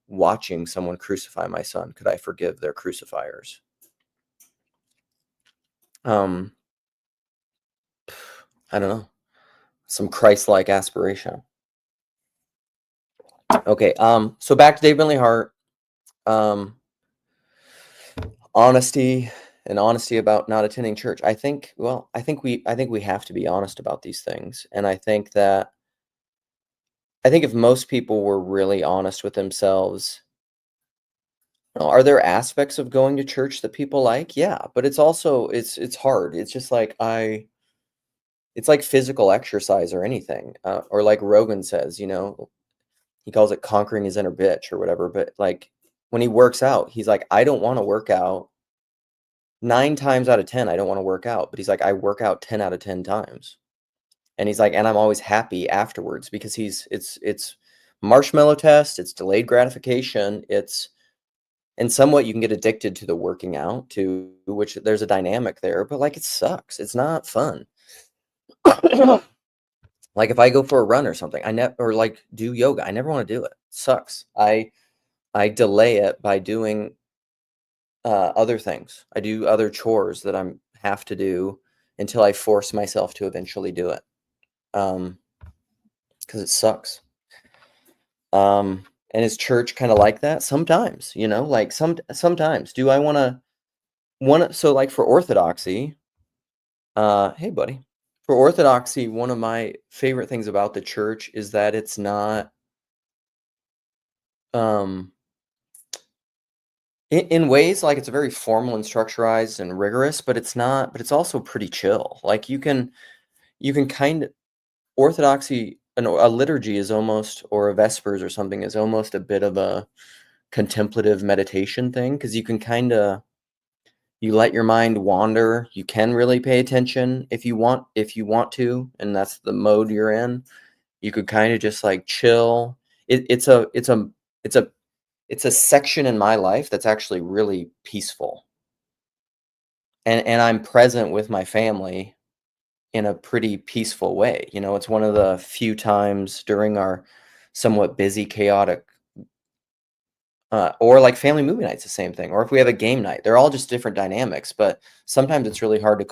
watching someone crucify my son? Could I forgive their crucifiers? I don't know. Some Christ-like aspiration. Okay, so back to David Bentley Hart. Honesty about not attending church. I think we have to be honest about these things. And I think if most people were really honest with themselves, are there aspects of going to church that people like? Yeah, but it's also it's hard. It's just like it's like physical exercise or anything. Or like Rogan says, he calls it conquering his inner bitch or whatever. But like when he works out, he's like, I don't want to work out. 9 times out of 10, I don't want to work out. But he's like, I work out 10 out of 10 times. And he's like, and I'm always happy afterwards because it's marshmallow test, it's delayed gratification, and somewhat you can get addicted to the working out too, which there's a dynamic there, but like it sucks. It's not fun. Like if I go for a run or something, or like do yoga, I never want to do it. It sucks. I delay it by doing other things. I do other chores that I have to do until I force myself to eventually do it. Because it sucks. And is church kind of like that? Sometimes, like sometimes. Do I so like for Orthodoxy, hey buddy. For Orthodoxy, one of my favorite things about the church is that it's not in ways like it's very formal and structurized and rigorous, but it's also pretty chill. Like you can kind of Orthodoxy, a liturgy is almost, or a Vespers or something, is almost a bit of a contemplative meditation thing because you can you let your mind wander. You can really pay attention if you want to, and that's the mode you're in. You could kind of just like chill. It's a section in my life that's actually really peaceful, and I'm present with my family in a pretty peaceful way. It's one of the few times during our somewhat busy, chaotic, or like family movie night's the same thing. Or if we have a game night, they're all just different dynamics. But sometimes it's really hard to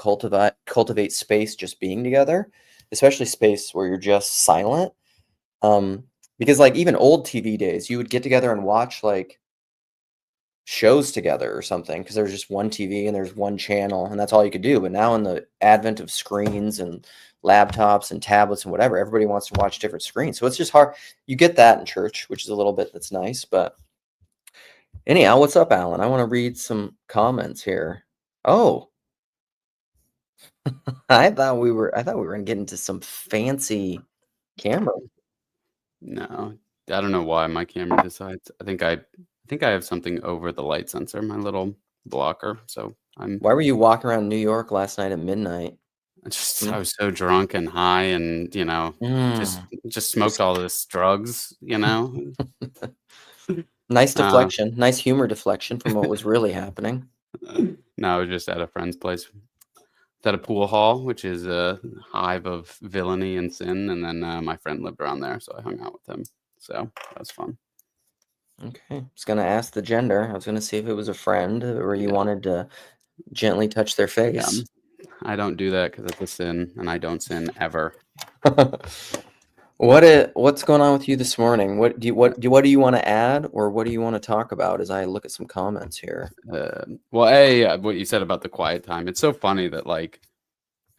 cultivate space just being together, especially space where you're just silent. Because like even old TV days, you would get together and watch like shows together or something because there's just one TV and there's one channel and that's all you could do. But now in the advent of screens and laptops and tablets and whatever, everybody wants to watch different screens. So it's just hard. You get that in church, which is a little bit that's nice. But anyhow, what's up, Alan? I want to read some comments here. Oh, I thought we were going to get into some fancy camera. No, I don't know why my camera decides. I think I have something over the light sensor, my little blocker. So Why were you walking around New York last night at midnight? I was so drunk and high, and just smoked all this drugs. Nice deflection, nice humor deflection from what was really happening. No, I was just at a friend's place. It's at a pool hall, which is a hive of villainy and sin, and then my friend lived around there, so I hung out with him. So that was fun. Okay, I was gonna ask the gender. I was gonna see if it was a friend or you wanted to gently touch their face. Yeah. I don't do that because it's a sin, and I don't sin ever. What's going on with you this morning? What do you want to add, or what do you want to talk about as I look at some comments here? Well, what you said about the quiet time. It's so funny that like,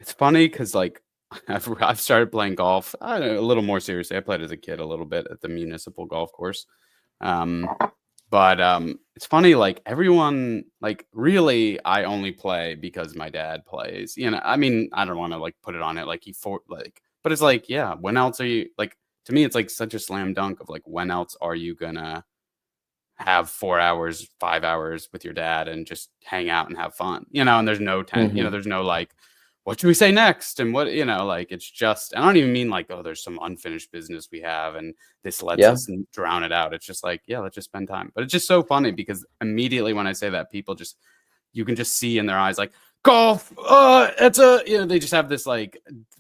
it's funny because like I've started playing golf. I don't know, a little more seriously. I played as a kid a little bit at the municipal golf course. But it's funny, like everyone, like really, I only play because my dad plays. You know, I mean, I don't want to like put it on it like but it's like, yeah, when else are you like? To me, it's like such a slam dunk of like, when else are you gonna have 4 hours, 5 hours with your dad and just hang out and have fun? You know, and there's no there's no like, what should we say next? And what, like, it's just, I don't even mean like, oh, there's some unfinished business we have and this lets us drown it out. It's just like, yeah, let's just spend time. But it's just so funny because immediately when I say that, people just, you can just see in their eyes, like, golf, they just have this like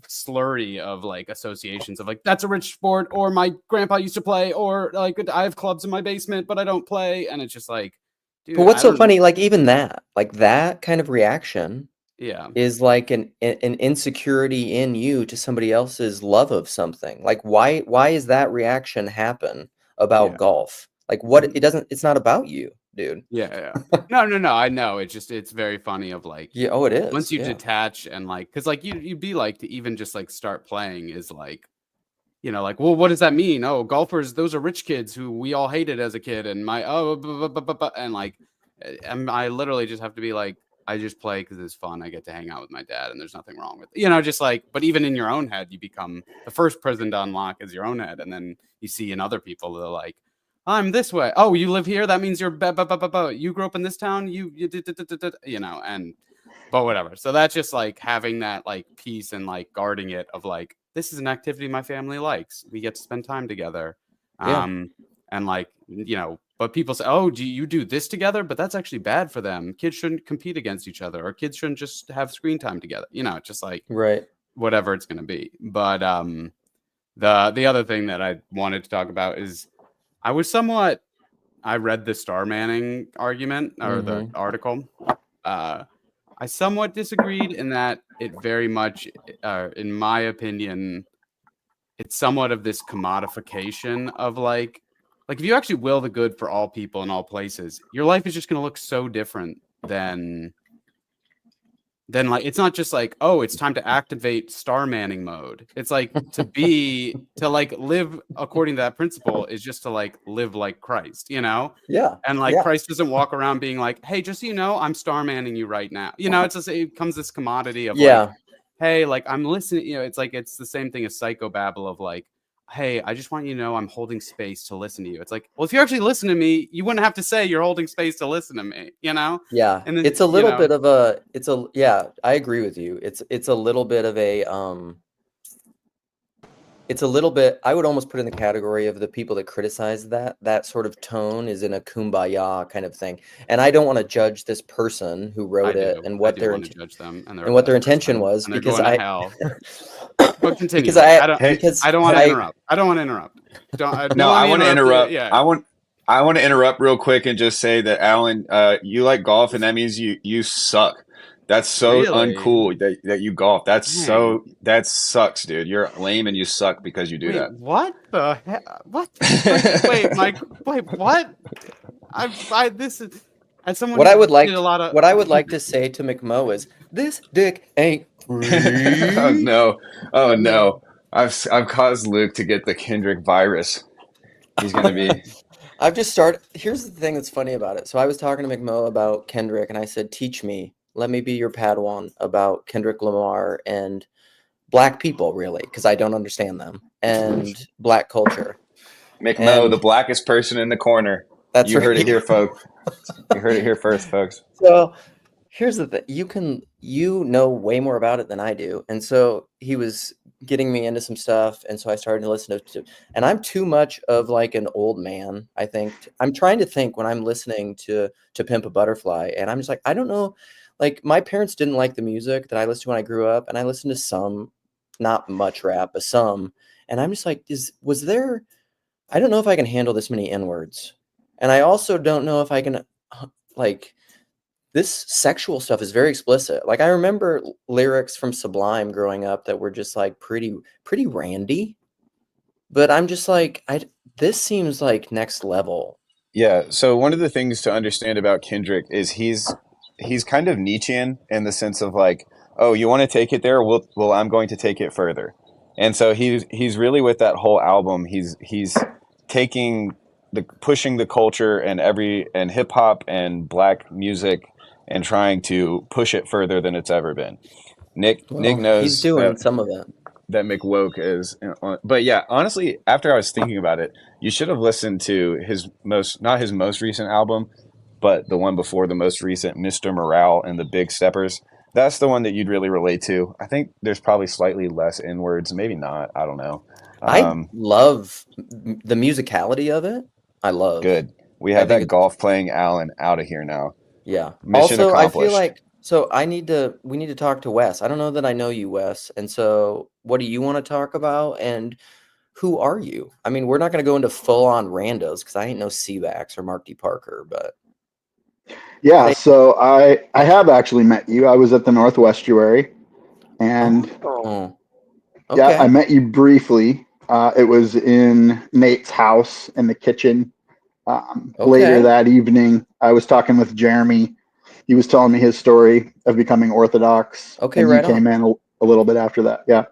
slurry of like associations of like, that's a rich sport, or my grandpa used to play, or like, I have clubs in my basement, but I don't play. And it's just like, dude, But what's so funny, like even that, like that kind of reaction is like an insecurity in you to somebody else's love of something. Like why is that reaction happen about golf? Like it's not about you, dude. No, I know. It's very funny of like, it is. Once you detach and like, because like you'd be like, to even just like start playing is like, like, well, what does that mean? Oh, golfers, those are rich kids who we all hated as a kid, and and like, I literally just have to be like, I just play because it's fun. I get to hang out with my dad, and there's nothing wrong with it. Just like, but even in your own head, you become the first person to unlock is your own head, and then you see in other people they're like, I'm this way. Oh, you live here? That means you're you grew up in this town. And but whatever. So that's just like having that like peace and like guarding it of like, this is an activity my family likes. We get to spend time together. And like, but people say, oh, do you do this together? But that's actually bad for them. Kids shouldn't compete against each other, or kids shouldn't just have screen time together. It's just like, whatever it's going to be. But the other thing that I wanted to talk about is I read the Star Manning argument or the article. I somewhat disagreed in that it very much, in my opinion, it's somewhat of this commodification of like if you actually will the good for all people in all places, your life is just going to look so different than like, it's not just like, oh, it's time to activate Star Manning mode. It's like to like live according to that principle is just to like live like Christ, Yeah. And like Christ doesn't walk around being like, hey, just so you know, I'm Star Manning you right now. It's just, it becomes this commodity of like, hey, like I'm listening. It's like, it's the same thing as psychobabble of like, hey, I just want you to know I'm holding space to listen to you. It's like, well, if you actually listen to me, you wouldn't have to say you're holding space to listen to me, Yeah. And then, it's a little bit of I agree with you. It's a little bit of a it's a little bit, I would almost put in the category of the people that criticize that sort of tone is in a kumbaya kind of thing. And I don't want to judge this person who wrote it and what their intention was, and because but continue. because I don't want to interrupt. I don't want to interrupt. I want to interrupt. I want to interrupt real quick and just say that, Alan, you like golf, and that means you suck. That's so uncool that you golf. That sucks, dude. You're lame and you suck because you do that. What the heck? What? Wait, Mike. Wait, what? This is as someone. What I would like to say to McMo is, this dick ain't free. Oh no! I've caused Luke to get the Kendrick virus. He's gonna be. I've just started. Here's the thing that's funny about it. So I was talking to McMo about Kendrick, and I said, teach me. Let me be your Padawan about Kendrick Lamar and black people, really, because I don't understand them, and black culture. McMo, the blackest person in the corner. You heard it here, folks. You heard it here first, folks. So here's the thing. You know way more about it than I do. And so he was getting me into some stuff. And so I started to listen to, and I'm too much of like an old man, I think. I'm trying to think when I'm listening to Pimp a Butterfly, and I'm just like, I don't know. Like, my parents didn't like the music that I listened to when I grew up, and I listened to some, not much rap, but some. And I'm just like, I don't know if I can handle this many N-words. And I also don't know if I can, like, this sexual stuff is very explicit. Like, I remember lyrics from Sublime growing up that were just like pretty randy. but I'm just like, this seems like next level. Yeah. So one of the things to understand about Kendrick is he's kind of Nietzschean in the sense of like, oh, you want to take it there? Well, I'm going to take it further. And so he's really with that whole album. He's taking pushing the culture and hip hop and black music and trying to push it further than it's ever been. Nick Well, knows he's doing some of it. that McWoke is, but yeah, honestly, after I was thinking about it, you should have listened to not his most recent album, but the one before the most recent, Mr. Morale and the Big Steppers. That's the one that you'd really relate to. I think there's probably slightly less N-words, maybe not. I don't know. I love the musicality of it. I love. Good. We have that golf playing Alan out of here now. Yeah. Mission also, accomplished. I feel like we need to talk to Wes. I don't know that I know you, Wes. And so what do you want to talk about? And who are you? I mean, we're not going to go into full on randos because I ain't no Seabax or Mark D. Parker, but. Yeah, so I have actually met you. I was at the Northwestuary, and okay. Yeah, I met you briefly. It was in Nate's house in the kitchen. Later that evening, I was talking with Jeremy. He was telling me his story of becoming Orthodox. Okay, and right. He came in a little bit after that. Yeah,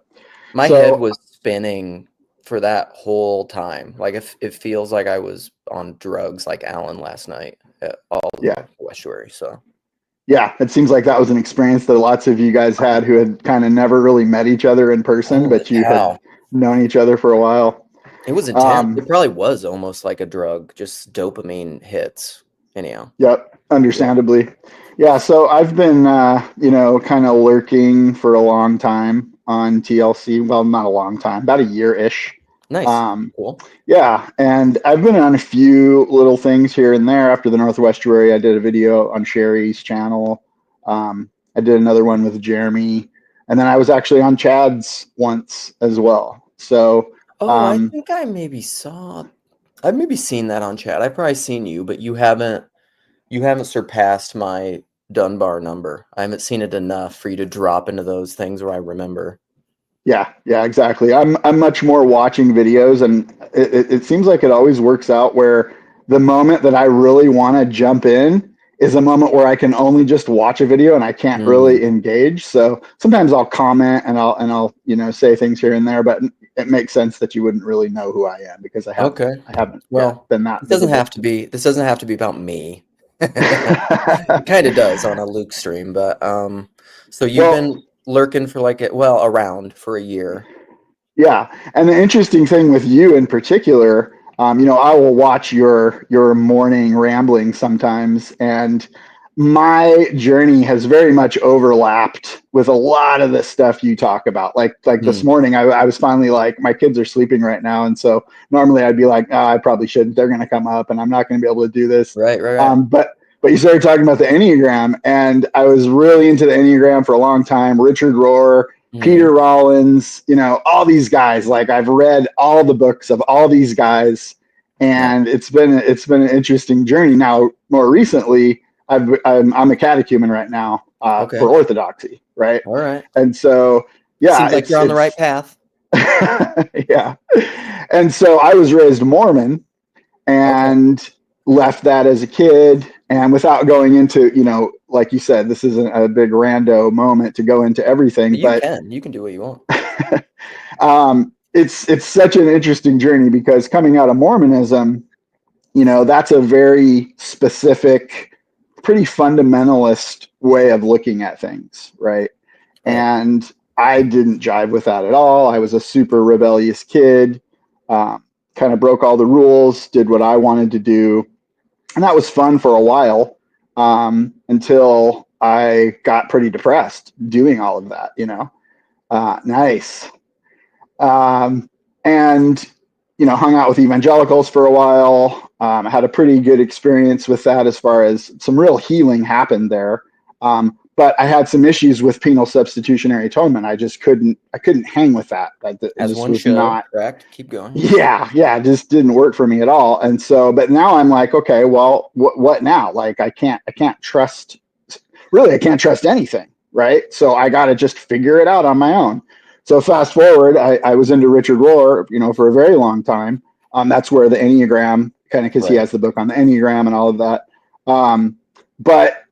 my head was spinning for that whole time. Like it feels like I was on drugs, like Alan last night at all the Westuary. So. Yeah, it seems like that was an experience that lots of you guys had who had kind of never really met each other in person, but you had known each other for a while. It was intense. It probably was almost like a drug, just dopamine hits. Anyhow. Yep, understandably. Yeah, so I've been, kind of lurking for a long time on TLC. Well, not a long time, about a year-ish. Nice. Cool. Yeah, and I've been on a few little things here and there. After the Northwestuary, I did a video on Sherry's channel. I did another one with Jeremy, and then I was actually on Chad's once as well. So, I think I've maybe seen that on Chad. I've probably seen you, but you haven't surpassed my Dunbar number. I haven't seen it enough for you to drop into those things where I remember. Yeah, exactly. I'm much more watching videos, and it seems like it always works out where the moment that I really want to jump in is a moment where I can only just watch a video and I can't really engage. So sometimes I'll comment and I'll say things here and there, but it makes sense that you wouldn't really know who I am because I haven't been that. This doesn't have to be about me. It kind of does on a Luke stream, but so you've been lurking for around for a year. Yeah, and the interesting thing with you in particular, I will watch your morning rambling sometimes, and my journey has very much overlapped with a lot of the stuff you talk about. Like this morning, I was finally like, my kids are sleeping right now, and so normally I'd be like, I probably shouldn't. They're going to come up, and I'm not going to be able to do this. Right. But you started talking about the Enneagram, and I was really into the Enneagram for a long time. Richard Rohr, Peter Rollins, all these guys. Like I've read all the books of all these guys, and it's been an interesting journey. Now, more recently, I'm a catechumen right now for Orthodoxy, right? All right. And so, seems like you're on the right path. Yeah, and so I was raised Mormon, and left that as a kid. And without going into, like you said, this isn't a big rando moment to go into everything. You can do what you want. It's such an interesting journey because coming out of Mormonism, that's a very specific, pretty fundamentalist way of looking at things, right? And I didn't jive with that at all. I was a super rebellious kid, kind of broke all the rules, did what I wanted to do. And that was fun for a while until I got pretty depressed doing all of that, nice. And, hung out with evangelicals for a while. I had a pretty good experience with that as far as some real healing happened there. But I had some issues with penal substitutionary atonement. I couldn't hang with that. As one should, correct? Keep going. Yeah, it just didn't work for me at all. And so, but now I'm like, okay, well, what now? Like, I can't trust anything, right? So I got to just figure it out on my own. So fast forward, I was into Richard Rohr, for a very long time. That's where the enneagram kind of, because he has the book on the enneagram and all of that. But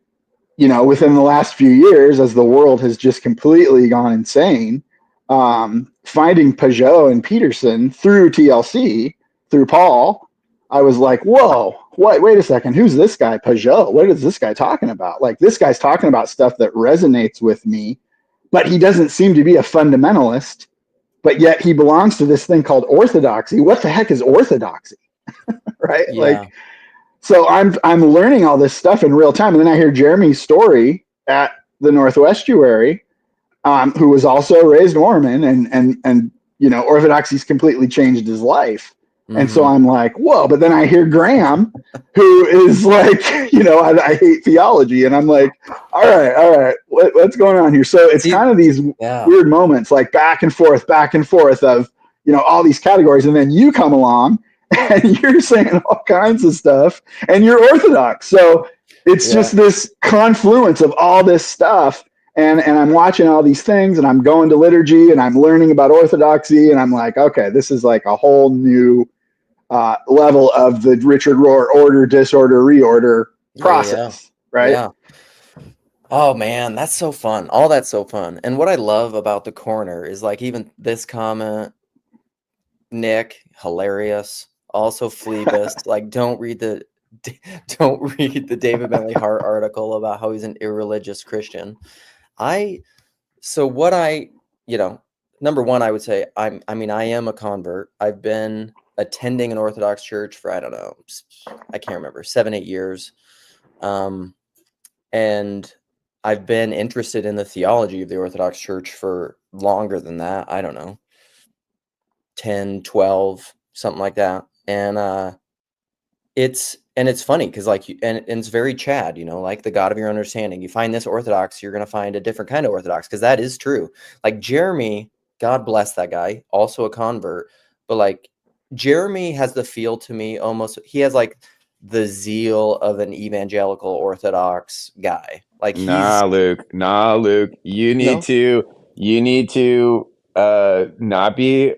within the last few years, as the world has just completely gone insane, finding Peugeot and Peterson through TLC, through Paul, I was like, whoa, wait a second. Who's this guy, Peugeot? What is this guy talking about? Like, this guy's talking about stuff that resonates with me, but he doesn't seem to be a fundamentalist, but yet he belongs to this thing called orthodoxy. What the heck is orthodoxy? Right? Yeah. Like, so I'm learning all this stuff in real time. And then I hear Jeremy's story at the Northwestuary, who was also raised Mormon, and orthodoxy's completely changed his life. And so I'm like, whoa. But then I hear Graham, who is like, I hate theology. And I'm like, all right, what's going on here? So it's kind of these weird moments, like back and forth of, all these categories. And then you come along and you're saying all kinds of stuff and you're Orthodox. So it's just this confluence of all this stuff. And I'm watching all these things and I'm going to liturgy and I'm learning about Orthodoxy. And I'm like, okay, this is like a whole new level of the Richard Rohr order, disorder, reorder process, right? Yeah. Oh man, that's so fun. All that's so fun. And what I love about the corner is like even this comment, Nick, hilarious. Also Phlebas, like don't read the David Bentley Hart article about how he's an irreligious Christian. Number one, I would say I am a convert. I've been attending an Orthodox church for, I don't know, I can't remember, 7-8 years. And I've been interested in the theology of the Orthodox church for longer than that. I don't know, 10, 12, something like that. And it's funny because and it's very Chad, like the God of your understanding. You find this Orthodox, you're going to find a different kind of Orthodox, because that is true. Like Jeremy, God bless that guy, also a convert, but like Jeremy has the feel to me almost, he has like the zeal of an evangelical Orthodox guy. Like Luke, you need to not be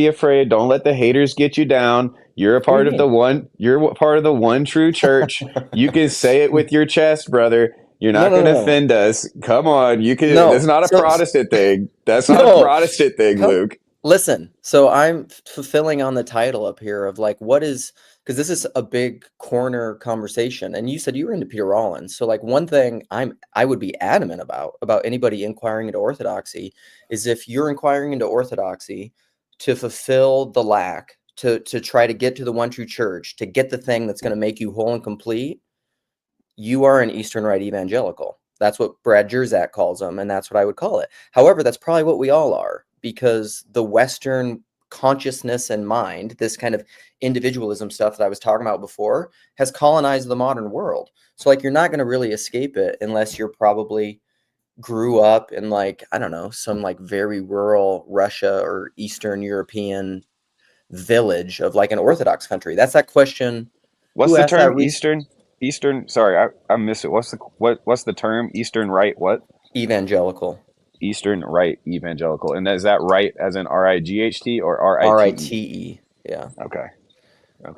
afraid. Don't let the haters get you down. You're a part of the one true church. You can say it with your chest, brother. You're not going to offend us. Come on. You can. That's not a Protestant thing. That's not a Protestant thing, Luke. Listen, so I'm fulfilling on the title up here of like, what is, because this is a big corner conversation. And you said you were into Peter Rollins. So like one thing I would be adamant about anybody inquiring into Orthodoxy is if you're inquiring into Orthodoxy to fulfill the lack, to try to get to the one true church, to get the thing that's going to make you whole and complete, you are an Eastern Rite evangelical. That's what Brad Jerzak calls them, and that's what I would call it. However, that's probably what we all are, because the Western consciousness and mind, this kind of individualism stuff that I was talking about before, has colonized the modern world. So like, you're not going to really escape it unless you're probably grew up in like, I don't know, some like very rural Russia or Eastern European village of like an Orthodox country. That's that question. What's the term? Eastern. Sorry, I missed it. What's the term? Eastern Rite what? Evangelical. Eastern Rite evangelical. And is that right as in RIGHT or RITE? Yeah. Okay.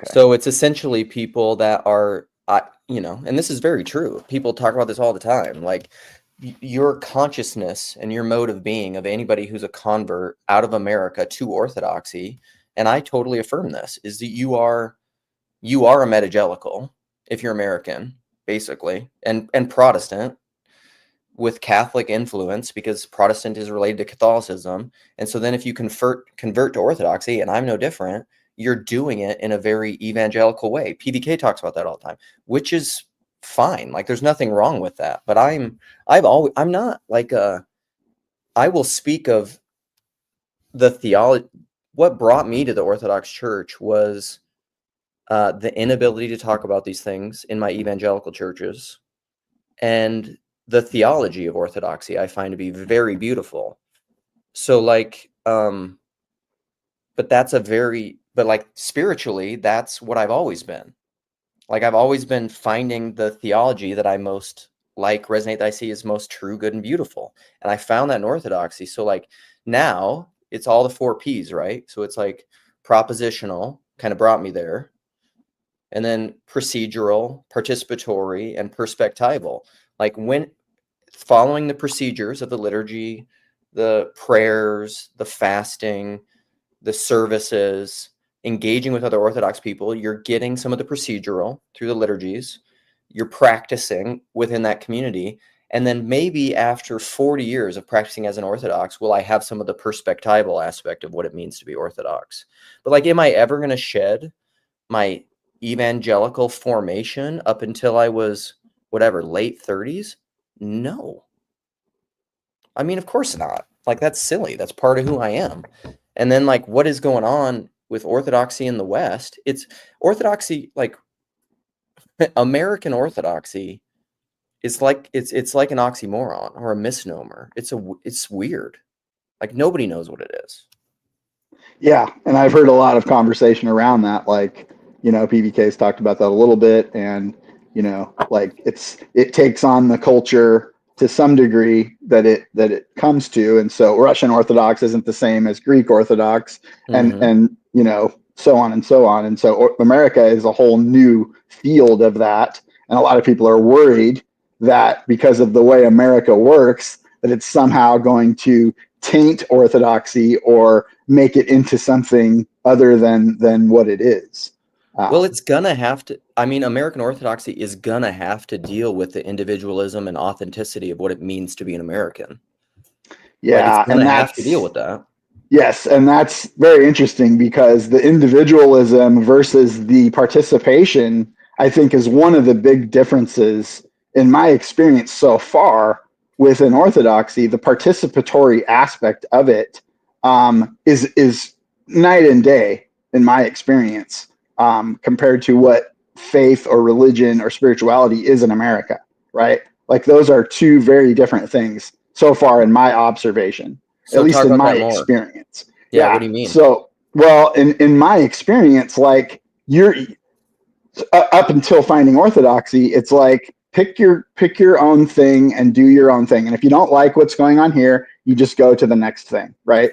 So it's essentially people that are, and this is very true. People talk about this all the time. Like your consciousness and your mode of being of anybody who's a convert out of America to Orthodoxy, and I totally affirm this, is that you are a metagelical if you're American, basically, and Protestant with Catholic influence, because Protestant is related to Catholicism. And so then if you convert to Orthodoxy, and I'm no different, you're doing it in a very evangelical way. PDK talks about that all the time, which is fine. Like there's nothing wrong with that. But I'm not like I will speak of the theology. What brought me to the Orthodox Church was the inability to talk about these things in my evangelical churches, and the theology of Orthodoxy I find to be very beautiful. So like, but like spiritually, that's what I've always been. Like I've always been finding the theology that I most like, resonate, that I see is most true, good, and beautiful. And I found that in Orthodoxy. So like now it's all the 4 P's, right? So it's like propositional, kind of brought me there. And then procedural, participatory, and perspectival. Like when following the procedures of the liturgy, the prayers, the fasting, the services, engaging with other Orthodox people, you're getting some of the procedural through the liturgies. You're practicing within that community. And then maybe after 40 years of practicing as an Orthodox, will I have some of the perspectival aspect of what it means to be Orthodox? But like, am I ever going to shed my evangelical formation up until I was whatever, late 30s? No. I mean, of course not. Like, that's silly. That's part of who I am. And then like, what is going on with Orthodoxy in the West? It's Orthodoxy, like American Orthodoxy is like, it's like an oxymoron or a misnomer. It's weird. Like nobody knows what it is. Yeah. And I've heard a lot of conversation around that. Like, you know, PBK's talked about that a little bit, and, you know, like it takes on the culture to some degree that it comes to. And so Russian Orthodox isn't the same as Greek Orthodox, and, you know, so on and so on. And so America is a whole new field of that. And a lot of people are worried that because of the way America works, that it's somehow going to taint Orthodoxy or make it into something other than what it is. Well, it's gonna have to. I mean, American Orthodoxy is gonna have to deal with the individualism and authenticity of what it means to be an American. Yeah, like it's gonna have to deal with that. Yes, and that's very interesting because the individualism versus the participation, I think, is one of the big differences in my experience so far within Orthodoxy. The participatory aspect of it is night and day in my experience. Compared to what faith or religion or spirituality is in America, right? Like those are two very different things so far in my observation, So at least talk in about my that more. experience. Yeah, what do you mean? So, well, in my experience, like you're up until finding Orthodoxy, it's like pick your own thing and do your own thing. And if you don't like what's going on here, you just go to the next thing, right?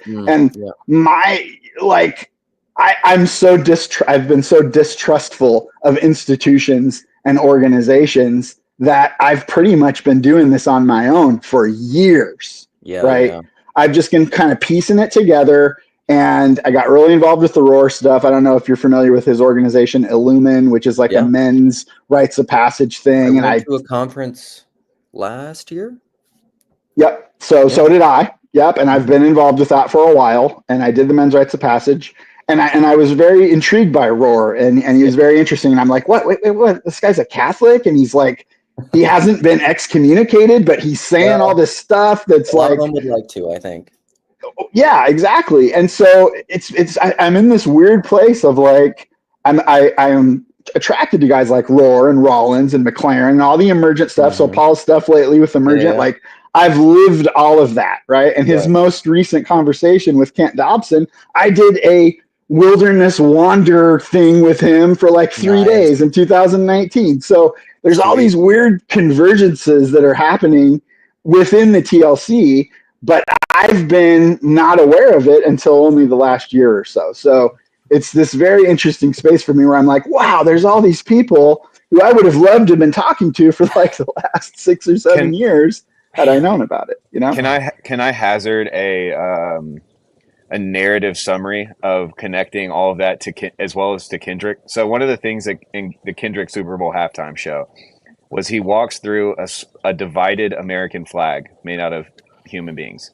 My like. I've been so distrustful of institutions and organizations that I've pretty much been doing this on my own for years, right? Yeah. I've just been kind of piecing it together, and I got really involved with the Rohr stuff. I don't know if you're familiar with his organization, Illumin, which is like a men's rites of passage thing. I went to a conference last year. Yep. So did I. Yep. And I've been involved with that for a while, and I did the men's rites of passage. And I was very intrigued by Rohr, and he was very interesting. And I'm like, what? Wait, this guy's a Catholic, and he's like, he hasn't been excommunicated, but he's saying all this stuff that's a lot like, of them would like to, I think. Yeah, exactly. And so I'm in this weird place of like, I'm attracted to guys like Rohr and Rollins and McLaren and all the emergent stuff. So Paul's stuff lately with emergent, like I've lived all of that, right? And his most recent conversation with Kent Dobson, I did a wilderness wander thing with him for like 3 days in 2019. So there's all these weird convergences that are happening within the TLC, but I've been not aware of it until only the last year or so. So it's this very interesting space for me where I'm like, wow, there's all these people who I would have loved to have been talking to for like the last 6 or 7 years had I known about it, you know? Can I hazard a narrative summary of connecting all of that to as well as to Kendrick? So one of the things that in the Kendrick Super Bowl halftime show was he walks through a divided American flag made out of human beings.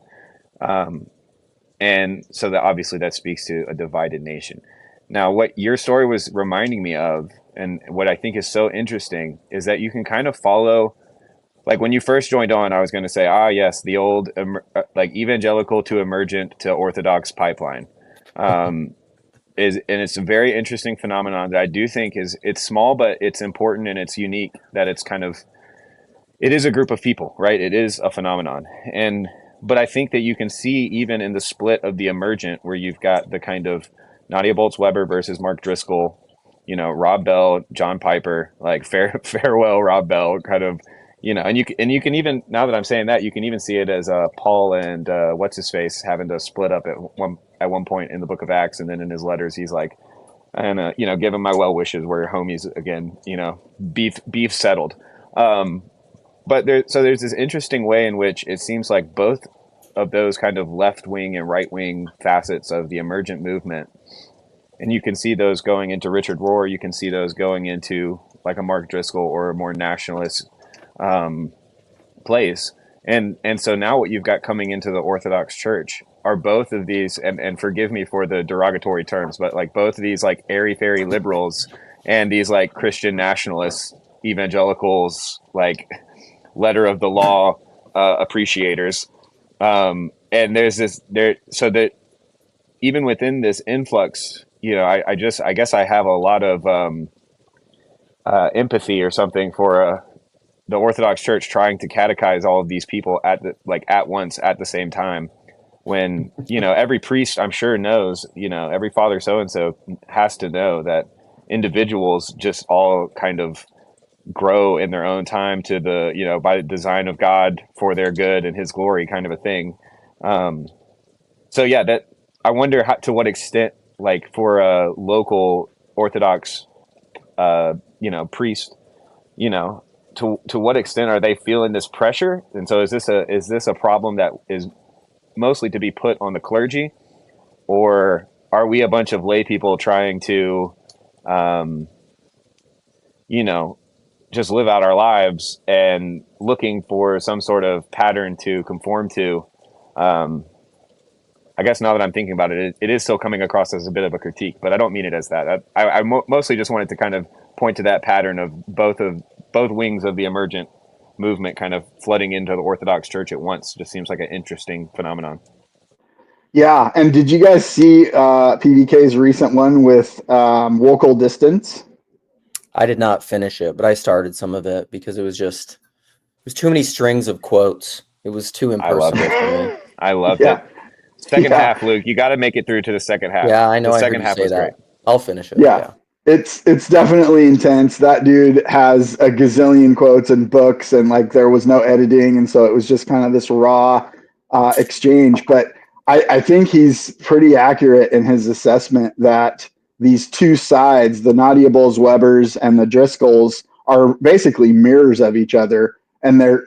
And so that obviously that speaks to a divided nation. Now, what your story was reminding me of, and what I think is so interesting, is that you can kind of follow, like when you first joined on, I was going to say, yes, the old like evangelical to emergent to Orthodox pipeline. And it's a very interesting phenomenon that I do think it's small, but it's important and it's unique that it is a group of people, right? It is a phenomenon. But I think that you can see even in the split of the emergent, where you've got the kind of Nadia Bolz-Weber versus Mark Driscoll, Rob Bell, John Piper, like farewell Rob Bell kind of, and you can even, now that I'm saying that, you can even see it as Paul and what's his face having to split up at one point in the book of Acts, and then in his letters he's like, and give him my well wishes, we're homies again, beef settled. But there's this interesting way in which it seems like both of those kind of left wing and right wing facets of the emergent movement, and you can see those going into Richard Rohr, you can see those going into like a Mark Driscoll or a more nationalist place. And so now what you've got coming into the Orthodox Church are both of these, and forgive me for the derogatory terms, but like both of these like airy-fairy liberals and these like Christian nationalists, evangelicals, like letter of the law appreciators. And there's this there, so that even within this influx, I guess I have a lot of empathy or something for the Orthodox Church trying to catechize all of these people at once at the same time, when every priest, I'm sure, knows, every father so and so has to know that individuals just all kind of grow in their own time to the by the design of God for their good and His glory, kind of a thing. So yeah, that I wonder to what extent, like for a local Orthodox priest, to what extent are they feeling this pressure? And so is this a problem that is mostly to be put on the clergy, or are we a bunch of lay people trying to just live out our lives and looking for some sort of pattern to conform to? I guess now that I'm thinking about it, it is still coming across as a bit of a critique, but I don't mean it as that. I mostly just wanted to kind of point to that pattern of both wings of the emergent movement kind of flooding into the Orthodox Church at once. Just seems like an interesting phenomenon. Yeah, and did you guys see PBK's recent one with vocal distance? I did not finish it, but I started some of it because it was too many strings of quotes. It was too impersonal for me. I loved it. Second half, Luke, you got to make it through to the second half. Yeah, I know. The second half was great. I'll finish it. Yeah. It's definitely intense. That dude has a gazillion quotes and books, and like there was no editing, and so it was just kind of this raw exchange. But I think he's pretty accurate in his assessment that these two sides, the Nadia Bolz-Webers and the Driscolls, are basically mirrors of each other, and they're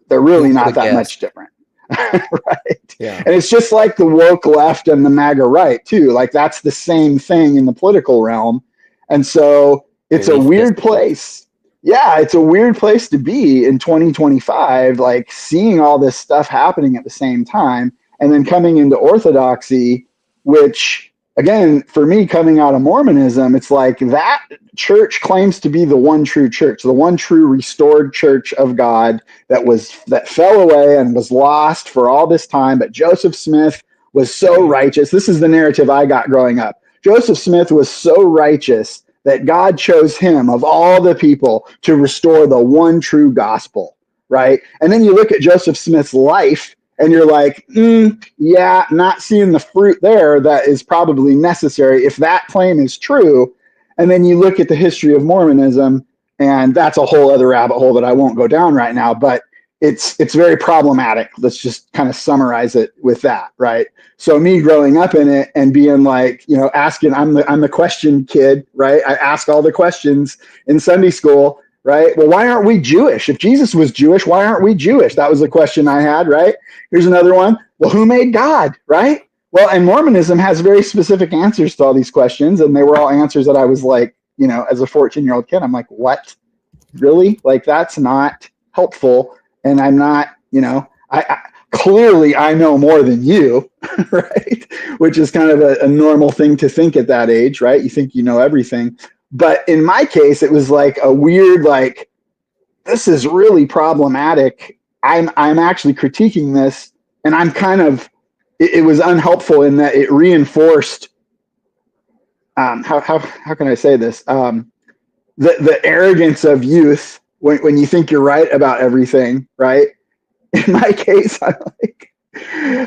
really not that much different. Right. Yeah. And it's just like the woke left and the MAGA right too. Like that's the same thing in the political realm. And so it's a weird place. Yeah, it's a weird place to be in 2025, like seeing all this stuff happening at the same time, and then coming into Orthodoxy, which again, for me, coming out of Mormonism, it's like that church claims to be the one true church, the one true restored church of God that fell away and was lost for all this time. But Joseph Smith was so righteous. This is the narrative I got growing up. Joseph Smith was so righteous that God chose him of all the people to restore the one true gospel, right? And then you look at Joseph Smith's life and you're like, yeah, not seeing the fruit there that is probably necessary if that claim is true. And then you look at the history of Mormonism, and that's a whole other rabbit hole that I won't go down right now, but it's very problematic. Let's just kind of summarize it with that, right? So me growing up in it and being like, asking, I'm the question kid, right? I ask all the questions in Sunday school, right? Well, why aren't we Jewish? If Jesus was Jewish, why aren't we Jewish? That was the question I had, right? Here's another one. Well, who made God, right? Well, and Mormonism has very specific answers to all these questions, and they were all answers that I was like, as a 14-year-old kid, I'm like, what? Really? Like, that's not helpful. And I'm not, I clearly I know more than you, right? Which is kind of a normal thing to think at that age, right? You think you know everything. But in my case, it was like a weird, like, this is really problematic. I'm actually critiquing this, and I'm kind of, it was unhelpful in that it reinforced, how can I say this? The arrogance of youth when you think you're right about everything, right? In my case,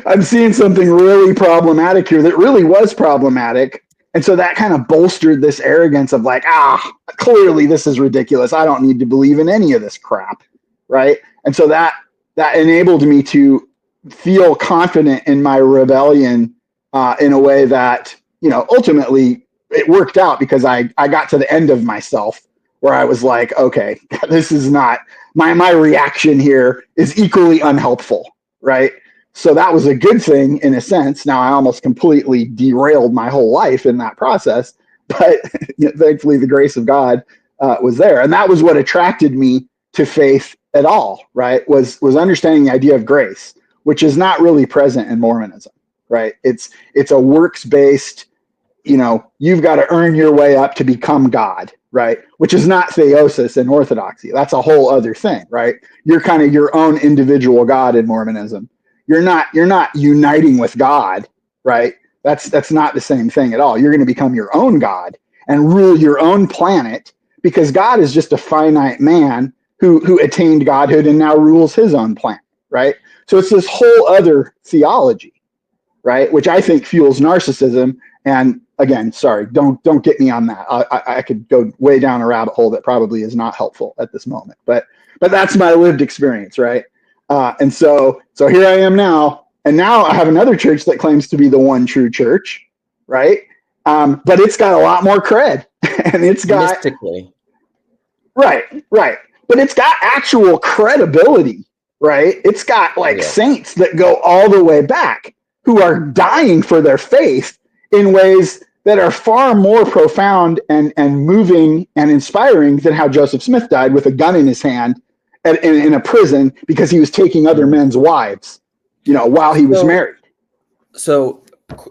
I'm seeing something really problematic here that really was problematic. And so that kind of bolstered this arrogance of like, clearly this is ridiculous. I don't need to believe in any of this crap, right? And so that enabled me to feel confident in my rebellion in a way that, you know, ultimately it worked out, because I got to the end of myself where I was like, okay, this is not, my reaction here is equally unhelpful, right? So that was a good thing in a sense. Now I almost completely derailed my whole life in that process, but you know, thankfully the grace of God was there. And that was what attracted me to faith at all, right? Was understanding the idea of grace, which is not really present in Mormonism, right? It's a works-based, you know, you've got to earn your way up to become God, right? Which is not theosis in Orthodoxy. That's a whole other thing, right? You're kind of your own individual God in Mormonism. You're not uniting with God, right? That's not the same thing at all. You're going to become your own God and rule your own planet, because God is just a finite man who attained godhood and now rules his own planet, right? So it's this whole other theology, right? Which I think fuels narcissism. And again, sorry, don't get me on that. I could go way down a rabbit hole that probably is not helpful at this moment, but that's my lived experience, right? And so here I am now, and now I have another church that claims to be the one true church, right? But it's got a lot more cred, and it's got mystically, right, but it's got actual credibility, right? It's got like saints that go all the way back who are dying for their faith in ways that are far more profound and moving and inspiring than how Joseph Smith died with a gun in his hand in a prison because he was taking other men's wives, you know, while he was married. So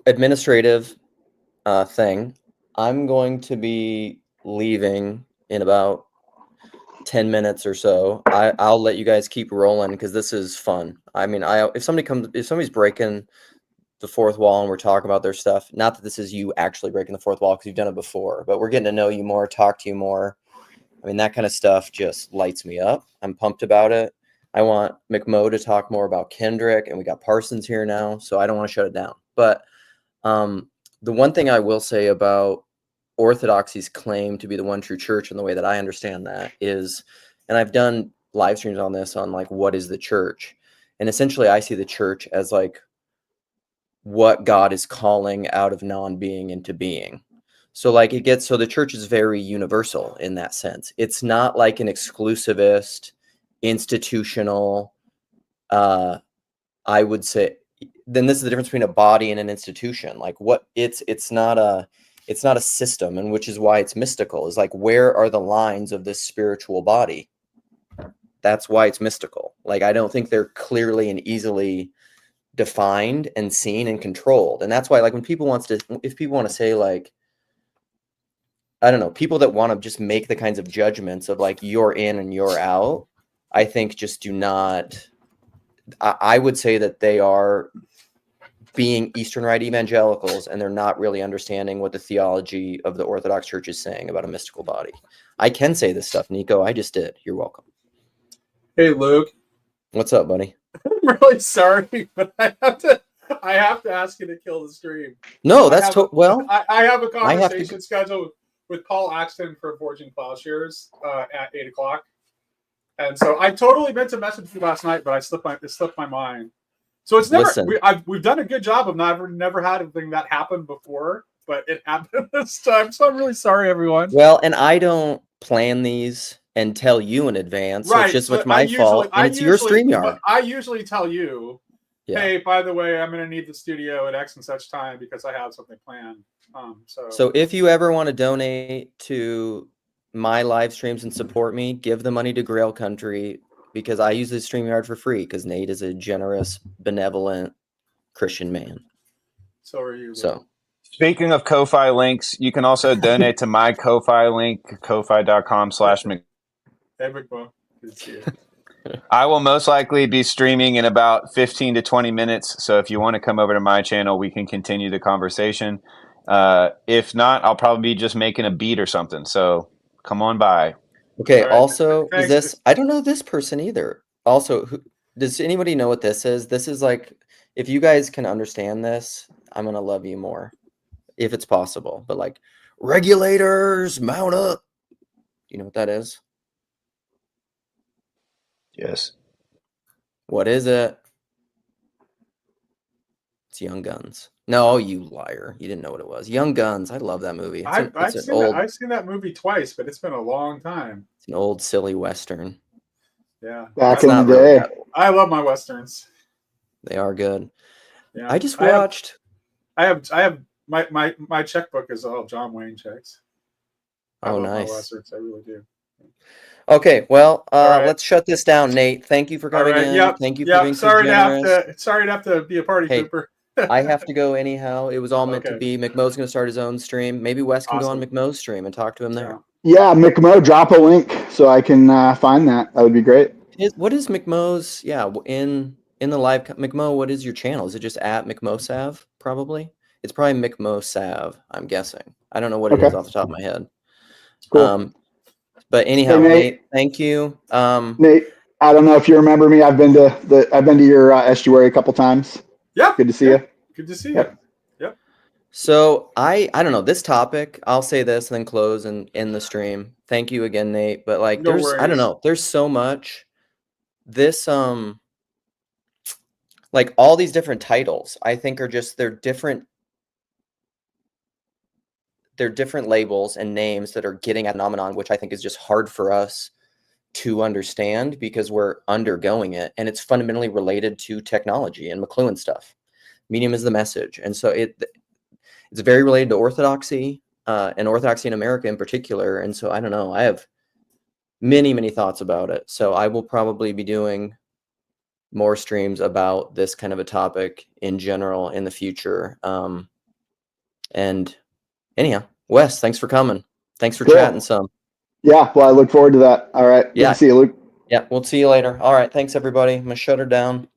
administrative thing, I'm going to be leaving in about 10 minutes or so. I'll let you guys keep rolling because this is fun. I mean, if somebody's breaking the fourth wall and we're talking about their stuff, not that this is you actually breaking the fourth wall because you've done it before, but we're getting to know you more, talk to you more. I mean, that kind of stuff just lights me up. I'm pumped about it. I want McMo to talk more about Kendrick, and we got Parsons here now, so I don't want to shut it down. But the one thing I will say about Orthodoxy's claim to be the one true church, and the way that I understand that is, and I've done live streams on this, on like, what is the church? And essentially I see the church as like what God is calling out of non-being into being. So like so the church is very universal in that sense. It's not like an exclusivist, institutional, I would say, then this is the difference between a body and an institution. Like what it's not a system, and which is why it's mystical, is like, where are the lines of this spiritual body? That's why it's mystical. Like, I don't think they're clearly and easily defined and seen and controlled. And that's why, like, if people want to say, like, I don't know, people that want to just make the kinds of judgments of like, you're in and you're out, I think just do not, I would say that they are being Eastern Rite evangelicals, and they're not really understanding what the theology of the Orthodox Church is saying about a mystical body. I can say this stuff, Nico. I just did. You're welcome. Hey, Luke. What's up, buddy? I'm really sorry, but I have to ask you to kill the stream. No, that's well. I have a conversation scheduled with Paul Axton for Forging Plowshares at 8:00, and so I totally meant to message you last night, but it slipped my mind. So it's never. We've done a good job of never had anything that happened before, but it happened this time. So I'm really sorry, everyone. Well, and I don't plan these and tell you in advance. Right. So it's just my fault, and it's your StreamYard. I usually tell you, hey, by the way, I'm going to need the studio at X and such time because I have something planned. So if you ever want to donate to my live streams and support me, give the money to Grail Country, because I use this StreamYard for free because Nate is a generous, benevolent Christian man. So are you. So. Speaking of Ko-Fi links, you can also donate to my Ko-Fi link, ko-fi.com/Mc. Hey, McMo. Good to see you. I will most likely be streaming in about 15 to 20 minutes. So if you want to come over to my channel, we can continue the conversation. If not, I'll probably be just making a beat or something. So come on by. Okay. Right. Also, is this? I don't know this person either. Also, does anybody know what this is? This is like, if you guys can understand this, I'm gonna love you more, if it's possible. But like, regulators, mount up. You know what that is? Yes. What is it? It's Young Guns. No, you liar. You didn't know what it was. Young Guns. I love that movie. I've seen that movie twice, but it's been a long time. It's an old silly Western. Yeah. Back in the day. I love my Westerns. They are good. Yeah. I just watched. I have my checkbook is all John Wayne checks. I love nice. my Westerns. I really do. Okay, well, right. Let's shut this down, Nate. Thank you for coming in. Yep. Thank you for being so generous. Sorry to have to be a party pooper. I have to go anyhow. It was all meant to be. McMo's going to start his own stream. Maybe Wes can go on McMo's stream and talk to him there. Yeah, McMo, drop a link so I can find that. That would be great. What is McMo's? Yeah, in the live McMo, what is your channel? Is it just at McMosav? Probably. It's probably McMosav. I'm guessing. I don't know what it is off the top of my head. Cool. But anyhow, hey, Nate, thank you. Nate, I don't know if you remember me. I've been to your estuary a couple times. Yeah. Good to see you. Good to see you. Yep. So I don't know this topic. I'll say this and then close and end the stream. Thank you again, Nate. But like, I don't know. There's so much. This like all these different titles, I think are just they're different labels and names that are getting at a phenomenon, which I think is just hard for us to understand because we're undergoing it. And it's fundamentally related to technology and McLuhan stuff. Medium is the message. And so it's very related to orthodoxy and orthodoxy in America in particular. And so I don't know, I have many, many thoughts about it. So I will probably be doing more streams about this kind of a topic in general in the future. And anyhow, Wes, thanks for coming. Thanks for chatting some. Yeah, well, I look forward to that. All right. Good to see you, Luke. Yeah, we'll see you later. All right. Thanks, everybody. I'm going to shut her down.